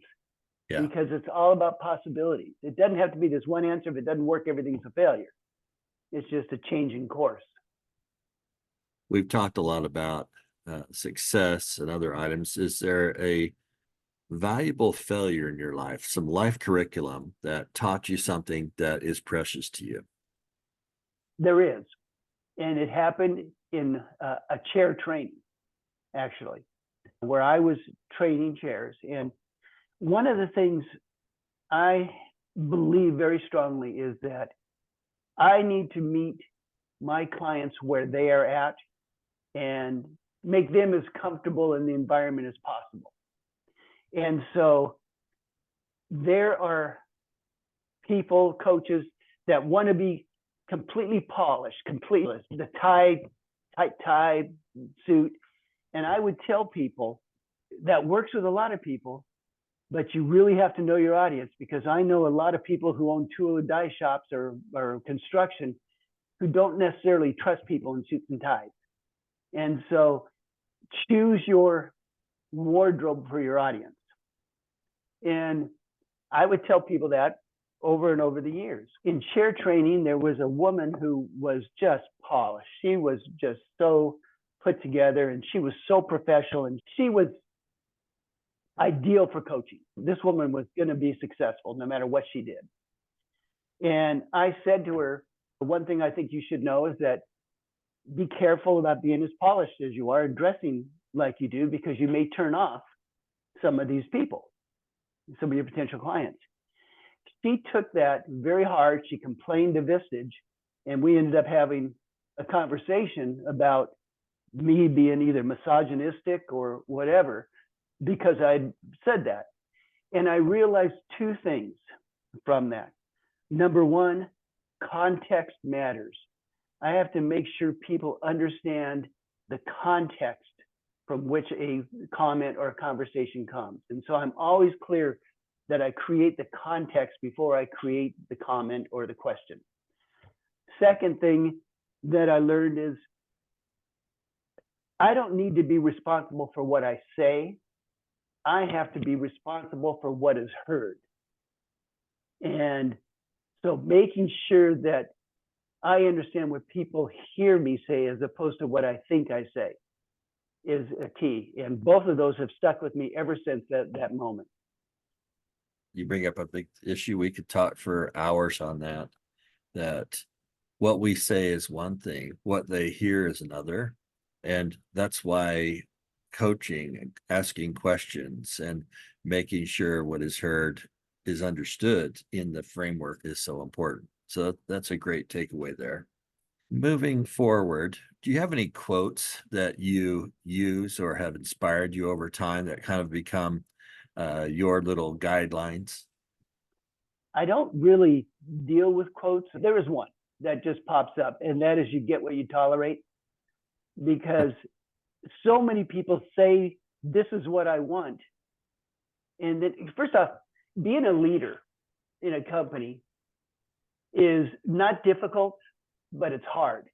Yeah. Because it's all about possibilities. It doesn't have to be this one answer. If it doesn't work, everything's a failure. It's just a change in course. We've talked a lot about success and other items. Is there a valuable failure in your life, some life curriculum that taught you something that is precious to you? There is. And it happened in a chair training, actually, where I was training chairs. And one of the things I believe very strongly is that I need to meet my clients where they are at and make them as comfortable in the environment as possible. And so there are people, coaches, that want to be completely polished, completely, the tight tie suit. And I would tell people that works with a lot of people, but you really have to know your audience, because I know a lot of people who own tool and die shops or construction who don't necessarily trust people in suits and ties. And so choose your wardrobe for your audience. And I would tell people that over and over the years. In chair training, there was a woman who was just polished. She was just so put together, and she was so professional, and she was ideal for coaching. This woman was going to be successful no matter what she did. And I said to her, one thing I think you should know is that be careful about being as polished as you are and dressing like you do, because you may turn off some of these people, some of your potential clients. She took that very hard. She complained to Vistage, and we ended up having a conversation about me being either misogynistic or whatever, because I said that. And I realized two things from that. Number one, context matters. I have to make sure people understand the context from which a comment or a conversation comes. And so I'm always clear that I create the context before I create the comment or the question. Second thing that I learned is I don't need to be responsible for what I say. I have to be responsible for what is heard. And so making sure that I understand what people hear me say as opposed to what I think I say is a key. And both of those have stuck with me ever since that moment. You bring up a big issue. We could talk for hours on that what we say is one thing, what they hear is another. And that's why coaching and asking questions and making sure what is heard is understood in the framework is so important. So that's a great takeaway there. Moving forward, do you have any quotes that you use or have inspired you over time that kind of become your little guidelines? I don't really deal with quotes. There is one that just pops up, and that is you get what you tolerate. Because so many people say, this is what I want. And then, first off, being a leader in a company is not difficult, but it's hard.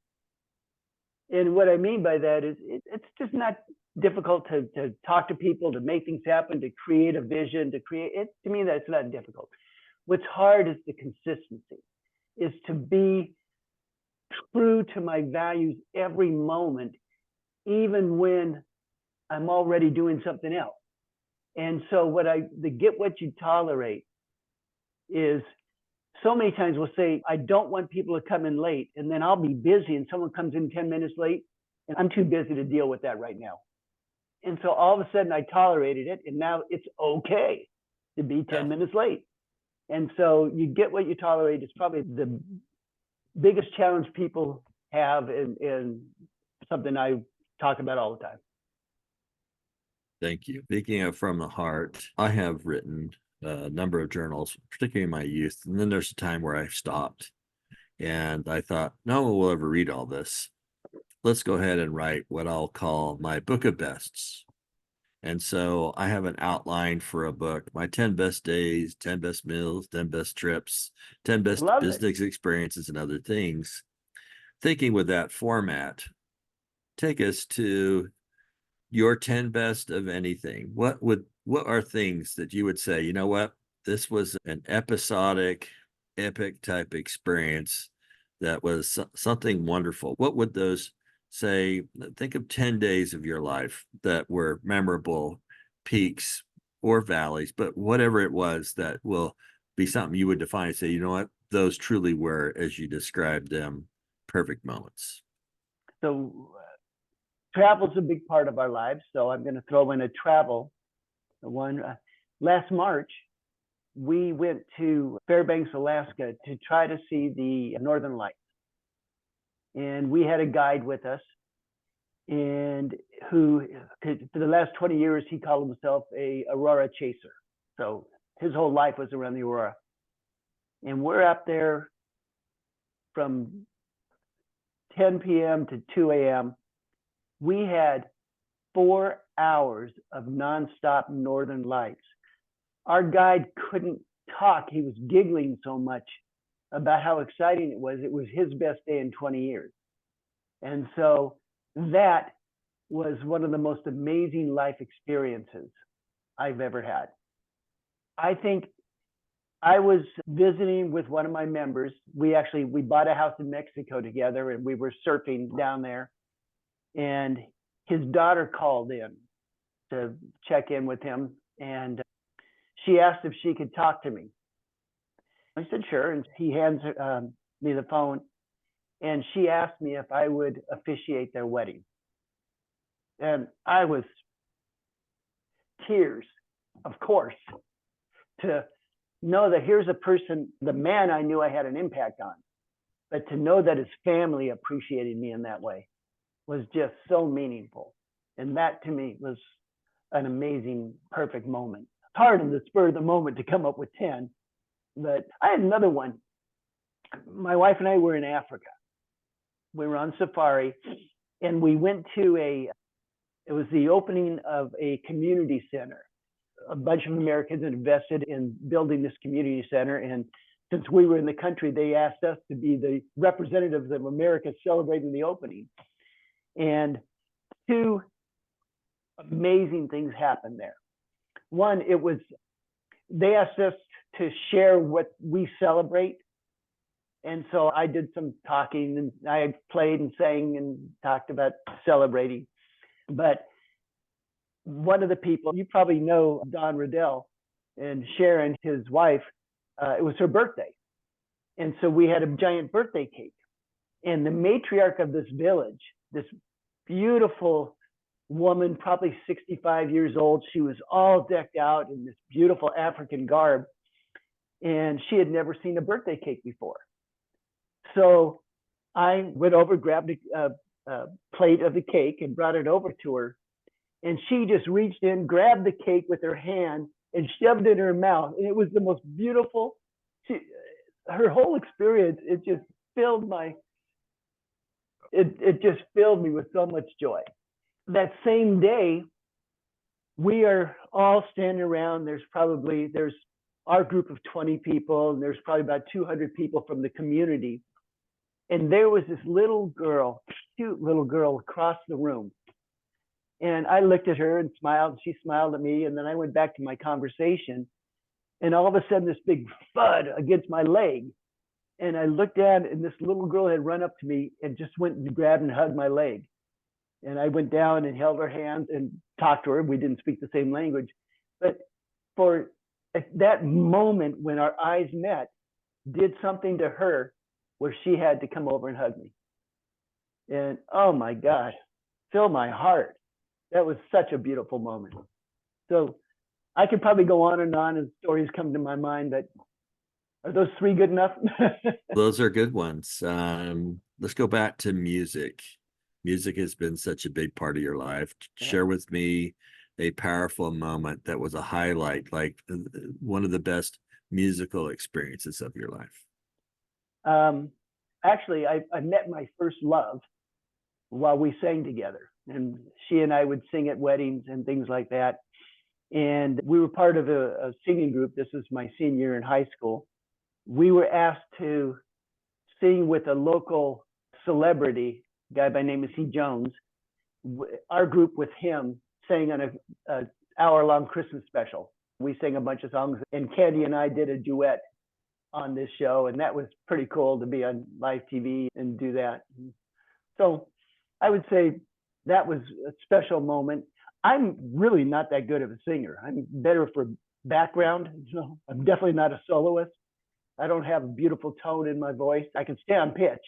And what I mean by that is it's just not difficult to talk to people, to make things happen, to create a vision, to create it. To me, that's not difficult. What's hard is the consistency, is to be true to my values every moment, even when I'm already doing something else. And so the get what you tolerate is, so many times we'll say, I don't want people to come in late, and then I'll be busy and someone comes in 10 minutes late and I'm too busy to deal with that right now. And so all of a sudden I tolerated it, and now it's okay to be 10 minutes late. And so you get what you tolerate is probably the biggest challenge people have, and something I talk about all the time. Thank you. Speaking of from the heart, I have written a number of journals, particularly in my youth. And then there's a time where I stopped and I thought, no one will ever read all this. Let's go ahead and write what I'll call my book of bests. And so I have an outline for a book, my 10 best days, 10 best meals, 10 best trips, 10 best business experiences, and other things. Thinking with that format, take us to your 10 best of anything. What are things that you would say, you know what, this was an episodic, epic type experience that was something wonderful? What would those say? Think of 10 days of your life that were memorable, peaks or valleys, but whatever it was, that will be something you would define and say, you know what, those truly were, as you described them, perfect moments. So travel is a big part of our lives. So I'm going to throw in a travel one. Last March, we went to Fairbanks, Alaska to try to see the Northern Lights. And we had a guide with us, and who, for the last 20 years, he called himself a Aurora chaser. So his whole life was around the Aurora. And we're up there from 10 p.m. to 2 a.m. We had 4 hours of nonstop Northern Lights. Our guide couldn't talk. He was giggling so much about how exciting it was. It was his best day in 20 years. And so that was one of the most amazing life experiences I've ever had. I think I was visiting with one of my members. We bought a house in Mexico together, and we were surfing down there. And his daughter called in to check in with him, and she asked if she could talk to me. I said, sure. And he hands me the phone, and she asked me if I would officiate their wedding. And I was tears, of course, to know that here's a person, the man I knew I had an impact on, but to know that his family appreciated me in that way was just so meaningful. And that to me was an amazing, perfect moment. Hard in the spur of the moment to come up with 10, but I had another one. My wife and I were in Africa. We were on safari, and we went to it was the opening of a community center. A bunch of Americans had invested in building this community center, and since we were in the country, they asked us to be the representatives of America celebrating the opening. And 2 amazing things happened there. One, they asked us to share what we celebrate. And so I did some talking, and I played and sang and talked about celebrating. But one of the people, you probably know Don Riddell, and Sharon, his wife, it was her birthday. And so we had a giant birthday cake. And the matriarch of this village, this beautiful woman, probably 65 years old, she was all decked out in this beautiful African garb. And she had never seen a birthday cake before. So I went over, grabbed a plate of the cake and brought it over to her. And she just reached in, grabbed the cake with her hand and shoved it in her mouth. And it was the most beautiful, her whole experience, it just filled it just filled me with so much joy. That same day, we are all standing around. There's our group of 20 people, and there's probably about 200 people from the community. And there was this little girl, cute little girl across the room. And I looked at her and smiled, and she smiled at me. And then I went back to my conversation. And all of a sudden, this big thud against my leg. And I looked down, and this little girl had run up to me and just went and grabbed and hugged my leg. And I went down and held her hands and talked to her. We didn't speak the same language. But for that moment when our eyes met, did something to her where she had to come over and hug me. And oh my God, fill my heart. That was such a beautiful moment. So I could probably go on and on as stories come to my mind, but are those three good enough? Those are good ones. Let's go back to music. Music has been such a big part of your life. Yeah. Share with me a powerful moment that was a highlight, like one of the best musical experiences of your life. Actually, I met my first love while we sang together. And she and I would sing at weddings and things like that. And we were part of a singing group. This was my senior year in high school. We were asked to sing with a local celebrity, a guy by the name of C. Jones. Our group with him sang on a hour-long Christmas special. We sang a bunch of songs, and Candy and I did a duet on this show, and that was pretty cool to be on live TV and do that. So I would say that was a special moment. I'm really not that good of a singer. I'm better for background. So I'm definitely not a soloist. I don't have a beautiful tone in my voice. I can stay on pitch,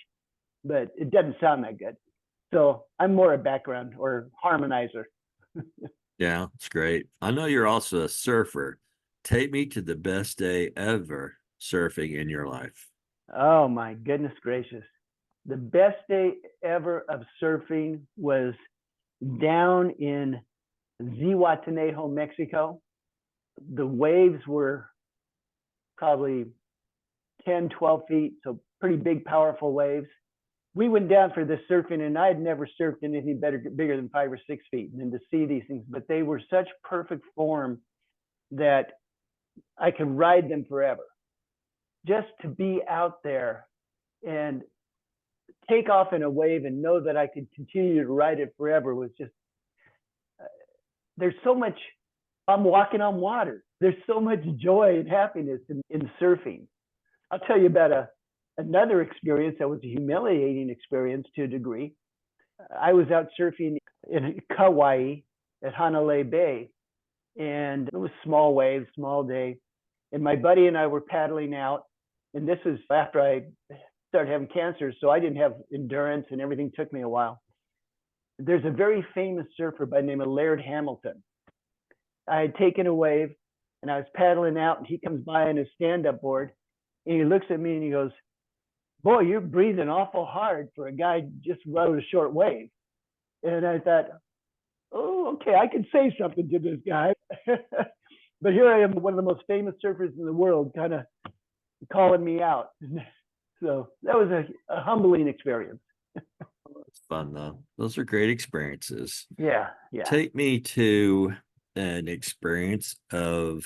but it doesn't sound that good. So I'm more a background or harmonizer. Yeah, it's great. I know you're also a surfer. Take me to the best day ever surfing in your life. Oh my goodness gracious. The best day ever of surfing was down in Zihuatanejo, Mexico. The waves were probably 10, 12 feet, so pretty big, powerful waves. We went down for this surfing, and I had never surfed anything bigger than 5 or 6 feet. And to see these things, but they were such perfect form that I could ride them forever. Just to be out there and take off in a wave and know that I could continue to ride it forever was just, there's so much, I'm walking on water. There's so much joy and happiness in surfing. I'll tell you about another experience that was a humiliating experience to a degree. I was out surfing in Kauai at Hanalei Bay, and it was small waves, small day. And my buddy and I were paddling out, and this was after I started having cancer, so I didn't have endurance, and everything took me a while. There's a very famous surfer by the name of Laird Hamilton. I had taken a wave, and I was paddling out, and he comes by on his stand-up board, and he looks at me and he goes, "Boy, you're breathing awful hard for a guy who just rode a short wave." And I thought, oh, okay, I can say something to this guy. But here I am, one of the most famous surfers in the world, kind of calling me out. So that was a humbling experience. It's fun, though. Those are great experiences. Yeah. Take me to an experience of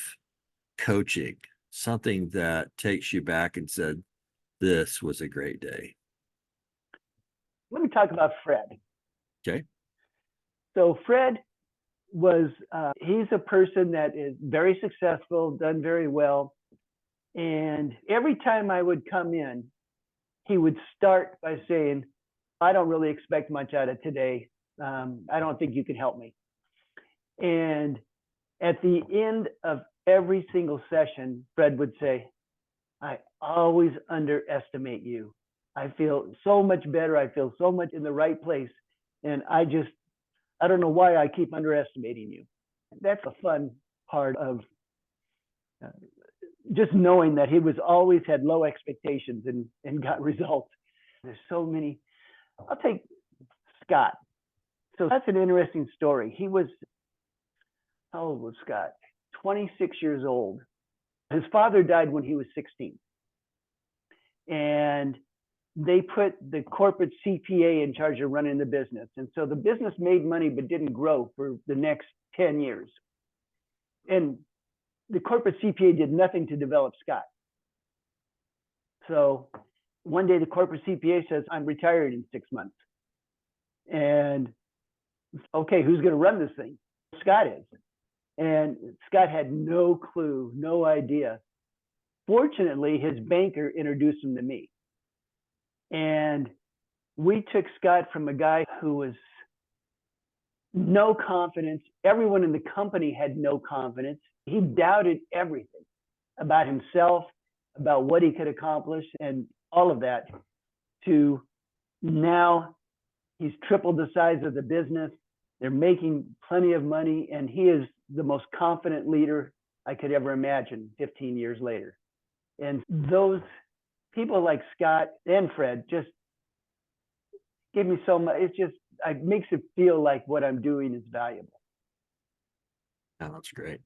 coaching, something that takes you back and said, this was a great day. Let me talk about Fred. Okay. So Fred was, he's a person that is very successful, done very well. And every time I would come in, he would start by saying, "I don't really expect much out of today. I don't think you can help me." And at the end of every single session, Fred would say, "I always underestimate you. I feel so much better. I feel so much in the right place. And I don't know why I keep underestimating you." That's a fun part of just knowing that he was always had low expectations and got results. There's so many. I'll take Scott. So that's an interesting story. He was, how old was Scott? 26 years old. His father died when he was 16. And they put the corporate CPA in charge of running the business. And so the business made money but didn't grow for the next 10 years. And the corporate CPA did nothing to develop Scott. So one day the corporate CPA says, I'm retired in 6 months. And okay, who's going to run this thing? Scott is. And Scott had no clue, no idea. Fortunately, his banker introduced him to me. And we took Scott from a guy who was no confidence. Everyone in the company had no confidence. He doubted everything about himself, about what he could accomplish, and all of that, to now he's tripled the size of the business. They're making plenty of money, and he is the most confident leader I could ever imagine 15 years later. And those people like Scott and Fred just give me so much. It makes it feel like what I'm doing is valuable. Oh, that's great.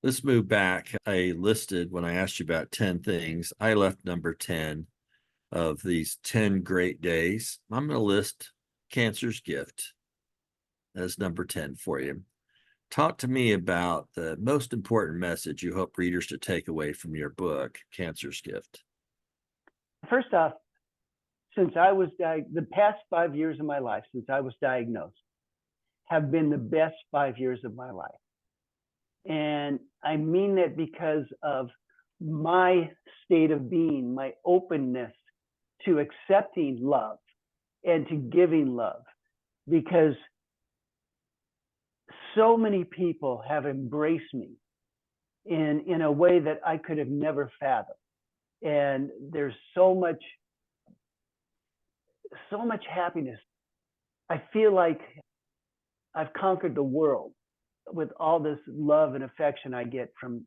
Let's move back. I listed, when I asked you about 10 things, I left number 10 of these 10 great days. I'm going to list Cancer's Gift as number 10 for you. Talk to me about the most important message you hope readers to take away from your book, Cancer's Gift. First off, since I was the past 5 years of my life, since I was diagnosed, have been the best 5 years of my life. And I mean that because of my state of being, my openness to accepting love and to giving love, because so many people have embraced me in a way that I could have never fathomed. And there's so much happiness. I feel like I've conquered the world with all this love and affection I get from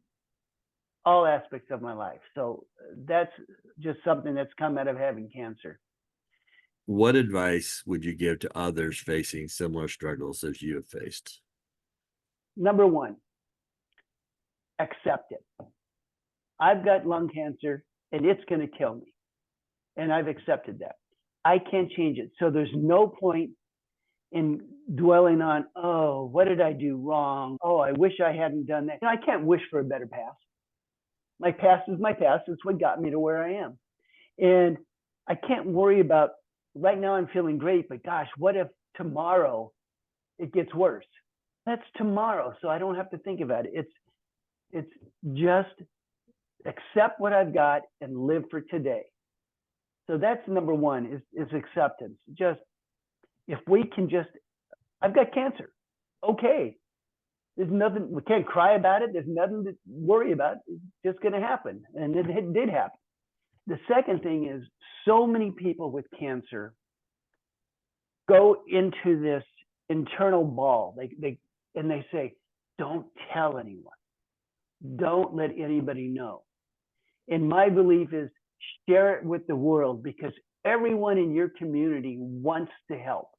all aspects of my life. So that's just something that's come out of having cancer. What advice would you give to others facing similar struggles as you have faced? Number one, accept it. I've got lung cancer and it's going to kill me. And I've accepted that. I can't change it. So there's no point in dwelling on, oh, what did I do wrong? Oh, I wish I hadn't done that. I can't wish for a better past. My past is my past. It's what got me to where I am. And I can't worry about, right now I'm feeling great, but gosh, what if tomorrow it gets worse? That's tomorrow, so I don't have to think about it. It's just accept what I've got and live for today. So that's number one, is acceptance. Just, if we can just, I've got cancer. Okay. There's nothing, we can't cry about it. There's nothing to worry about. It's just going to happen. And it did happen. The second thing is, so many people with cancer go into this internal ball. They say, don't tell anyone. Don't let anybody know. And my belief is, share it with the world, because everyone in your community wants to help.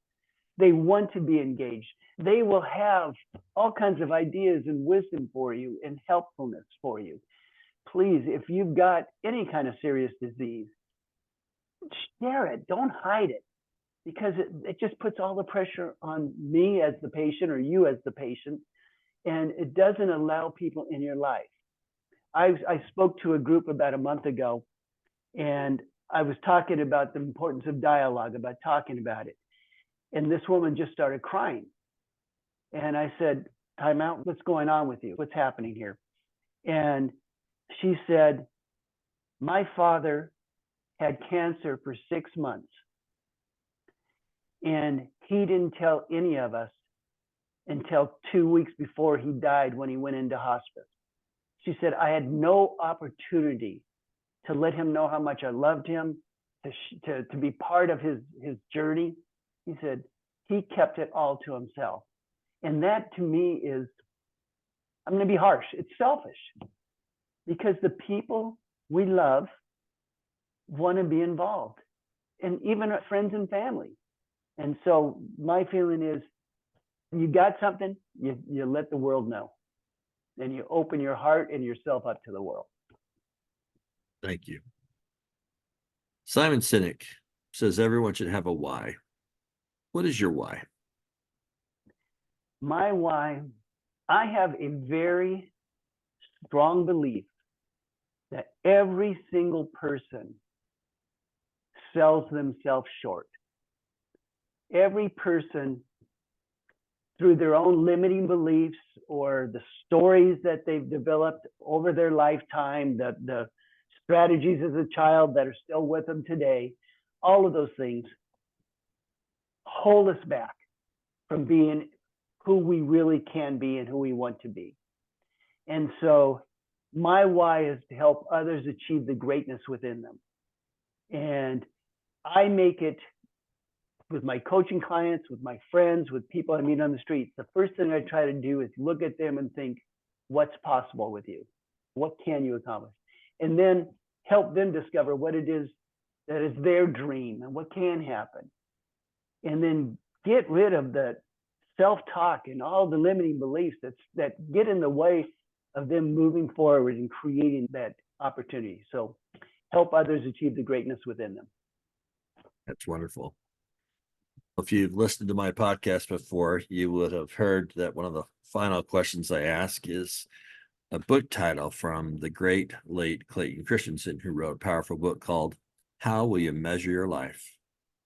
They want to be engaged. They will have all kinds of ideas and wisdom for you and helpfulness for you. Please, if you've got any kind of serious disease, share it. Don't hide it, because it just puts all the pressure on me as the patient or you as the patient, and it doesn't allow people in your life. I spoke to a group about a month ago, and I was talking about the importance of dialogue, about talking about it. And this woman just started crying. And I said, time out, what's going on with you? What's happening here? And she said, my father had cancer for 6 months. And he didn't tell any of us until 2 weeks before he died, when he went into hospice. She said, I had no opportunity to let him know how much I loved him, to be part of his journey. He said, he kept it all to himself. And that, to me, is, I'm going to be harsh, it's selfish. Because the people we love want to be involved. and even friends and family. And so my feeling is, you got something, you let the world know, and you open your heart and yourself up to the world. Thank you. Simon Sinek says everyone should have a why. What is your why? My why, I have a very strong belief that every single person sells themselves short. Every person, through their own limiting beliefs or the stories that they've developed over their lifetime, the strategies as a child that are still with them today, all of those things hold us back from being who we really can be and who we want to be. And so my why is to help others achieve the greatness within them. And I make it with my coaching clients, with my friends, with people I meet on the streets. The first thing I try to do is look at them and think, what's possible with you? What can you accomplish? And then help them discover what it is that is their dream and what can happen. And then get rid of the self-talk and all the limiting beliefs that get in the way of them moving forward and creating that opportunity. So help others achieve the greatness within them. That's wonderful. If you've listened to my podcast before, you would have heard that one of the final questions I ask is a book title from the great late Clayton Christensen, who wrote a powerful book called How Will You Measure Your Life?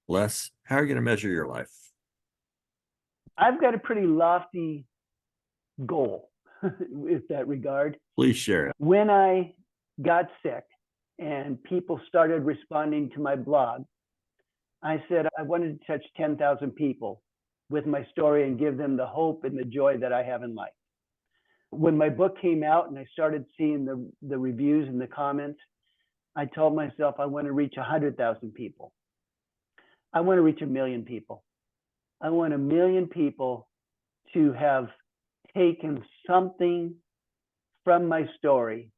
Les, how are you going to measure your life? I've got a pretty lofty goal with that regard. Please share it. When I got sick and people started responding to my blog, I said I wanted to touch 10,000 people with my story and give them the hope and the joy that I have in life. When my book came out and I started seeing the reviews and the comments, I told myself I want to reach 100,000 people. I want to reach 1 million people. I want 1 million people to have taken something from my story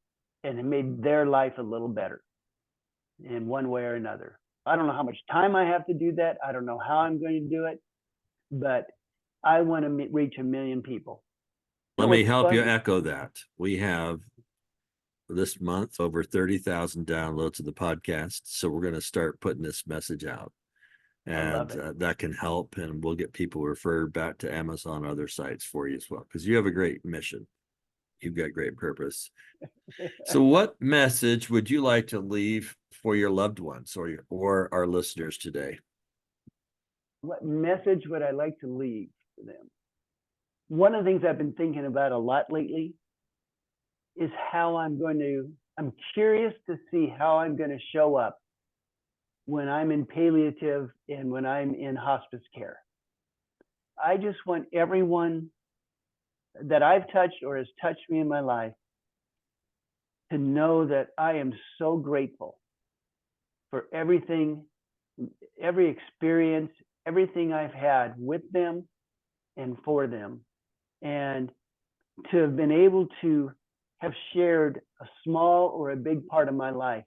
and made their life a little better in one way or another. I don't know how much time I have to do that. I don't know how I'm going to do it, but I want to reach 1 million people. Let me help you echo that. We have this month over 30,000 downloads of the podcast. So we're going to start putting this message out. And that can help, and we'll get people referred back to Amazon, other sites for you as well, because you have a great mission. You've got great purpose. So what message would you like to leave for your loved ones or our listeners today? What message would I like to leave for them? One of the things I've been thinking about a lot lately is how I'm curious to see how I'm going to show up when I'm in palliative and when I'm in hospice care. I just want everyone that I've touched or has touched me in my life to know that I am so grateful for everything, every experience, everything I've had with them and for them. And to have been able to have shared a small or a big part of my life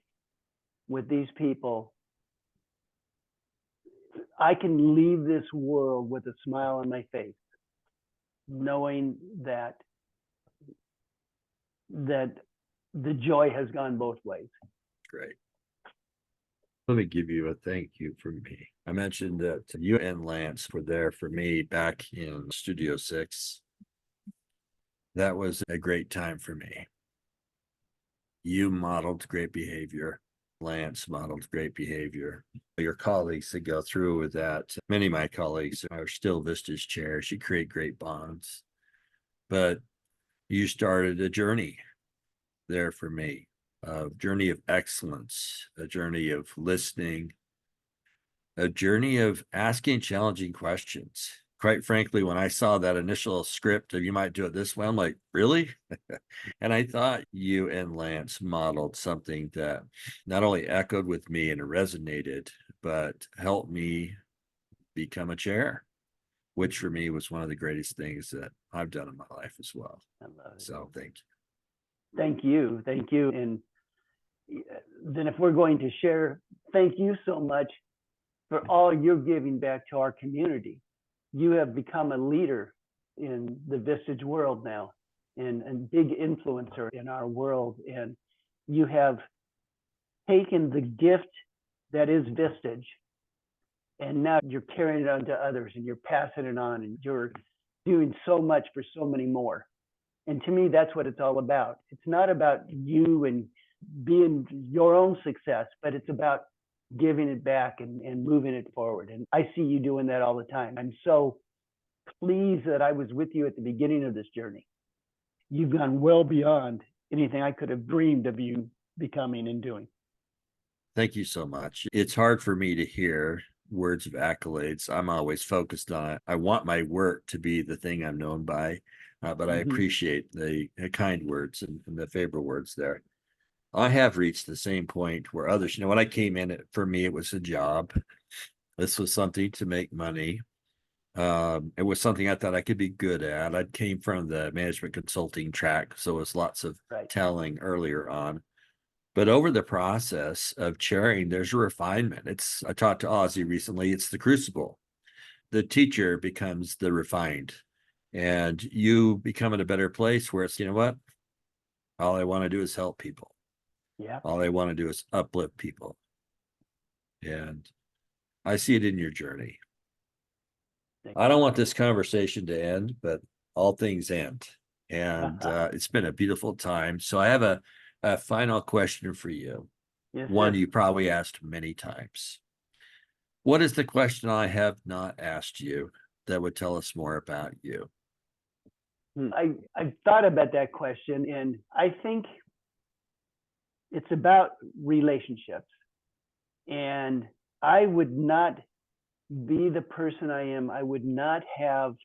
with these people, I can leave this world with a smile on my face, knowing that the joy has gone both ways. Great. Let me give you a thank you from me. I mentioned that you and Lance were there for me back in Studio 6. That was a great time for me. You modeled great behavior. Lance modeled great behavior. Your colleagues that go through with that, many of my colleagues are still Vistage Chair. You create great bonds. But you started a journey there for me, a journey of excellence, a journey of listening, a journey of asking challenging questions. Quite frankly, when I saw that initial script of you might do it this way, I'm like, really? And I thought you and Lance modeled something that not only echoed with me and resonated, but helped me become a chair, which for me was one of the greatest things that I've done in my life as well. I love it. So thank you. Thank you. Thank you. And then if we're going to share, thank you so much for all you're giving back to our community. You have become a leader in the Vistage world now, and a big influencer in our world. And you have taken the gift that is Vistage, and now you're carrying it on to others, and you're passing it on, and you're doing so much for so many more. And to me, that's what it's all about. It's not about you and being your own success, but it's about giving it back and moving it forward. And I see you doing that all the time. I'm so pleased that I was with you at the beginning of this journey. You've gone well beyond anything I could have dreamed of you becoming and doing. Thank you so much. It's hard for me to hear words of accolades. I'm always focused on it. I want my work to be the thing I'm known by, but I appreciate the kind words and the favorable words there. I have reached the same point where others, when I came in, for me, it was a job. This was something to make money. It was something I thought I could be good at. I came from the management consulting track, so it was lots of telling earlier on. But over the process of chairing, there's a refinement. I talked to Ozzy recently. It's the crucible. The teacher becomes the refined, and you become in a better place where it's, you know what? All I want to do is help people. Yeah. All I want to do is uplift people. And I see it in your journey. I don't want this conversation to end, but all things end. And it's been a beautiful time. So I have a final question for you. Yes, One sir. you probably asked many times. What is the question I have not asked you that would tell us more about you? I've thought about that question, and I think it's about relationships. And I would not be the person I am. I would not have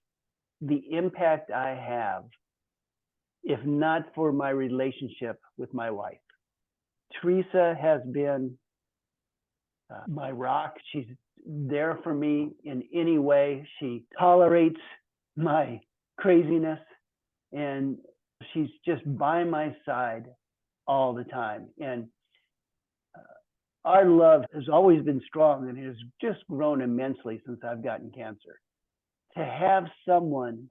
the impact I have if not for my relationship with my wife. Teresa has been my rock. She's there for me in any way. She tolerates my craziness, and she's just by my side all the time. And our love has always been strong, and it has just grown immensely since I've gotten cancer. To have someone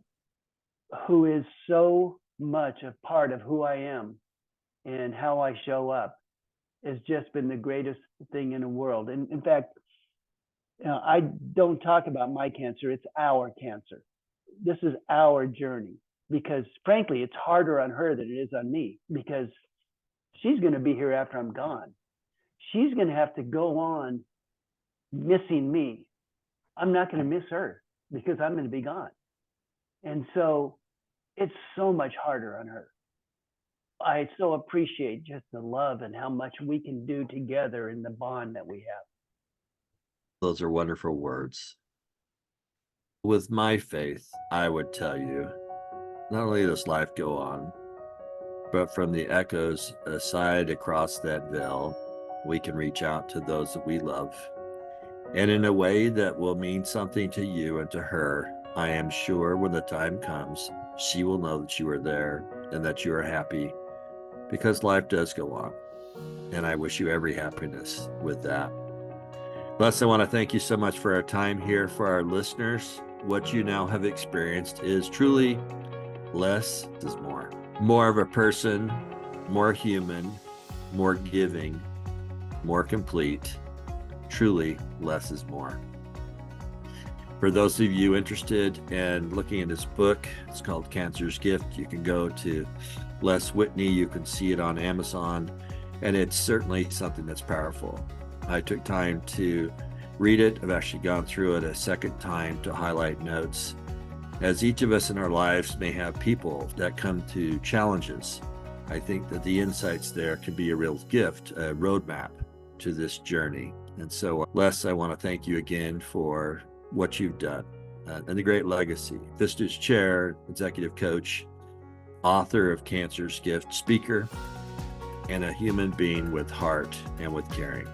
who is so much a part of who I am and how I show up has just been the greatest thing in the world. And in fact, I don't talk about my cancer, it's our cancer. This is our journey, because frankly, it's harder on her than it is on me, because she's going to be here after I'm gone. She's going to have to go on missing me. I'm not going to miss her because I'm going to be gone. And so it's so much harder on her. I so appreciate just the love and how much we can do together in the bond that we have. Those are wonderful words. With my faith, I would tell you, not only does life go on, but from the echoes aside across that veil, we can reach out to those that we love. And in a way that will mean something to you and to her, I am sure when the time comes, she will know that you are there and that you are happy, because life does go on. And I wish you every happiness with that. Les, I want to thank you so much for our time here. For our listeners, what you now have experienced is truly less is more. More of a person, more human, more giving, more complete. Truly, less is more. For those of you interested in looking at this book, it's called Cancer's Gift. You can go to Les Whitney. You can see it on Amazon, and it's certainly something that's powerful. I took time to read it. I've actually gone through it a second time to highlight notes, as each of us in our lives may have people that come to challenges. I think that the insights there can be a real gift, a roadmap to this journey. And so, Les, I want to thank you again for what you've done and the great legacy. Vistage Chair, executive coach, author of Cancer's Gift, speaker, and a human being with heart and with caring.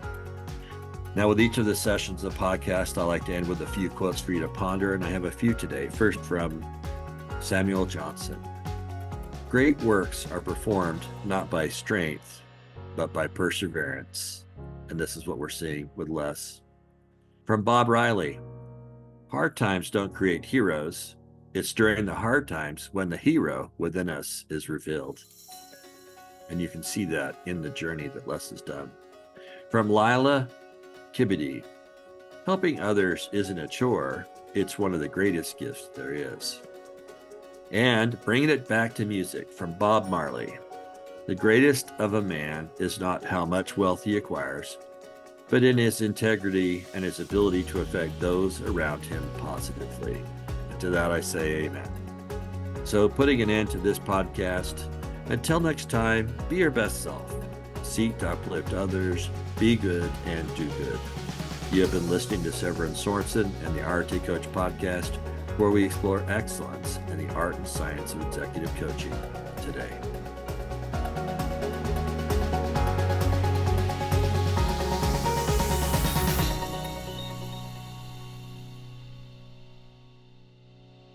Now, with each of the sessions of the podcast, I like to end with a few quotes for you to ponder, and I have a few today. First, from Samuel Johnson. Great works are performed not by strength, but by perseverance. And this is what we're seeing with Les. From Bob Riley, hard times don't create heroes. It's during the hard times when the hero within us is revealed. And you can see that in the journey that Les has done. From Lila Kibidi, helping others isn't a chore. It's one of the greatest gifts there is. And bringing it back to music from Bob Marley, the greatest of a man is not how much wealth he acquires, but in his integrity and his ability to affect those around him positively. And to that I say amen. So putting an end to this podcast, until next time, be your best self. Seek to uplift others, be good, and do good. You have been listening to Severin Sorensen and the Arete Coach Podcast, where we explore excellence in the art and science of executive coaching today.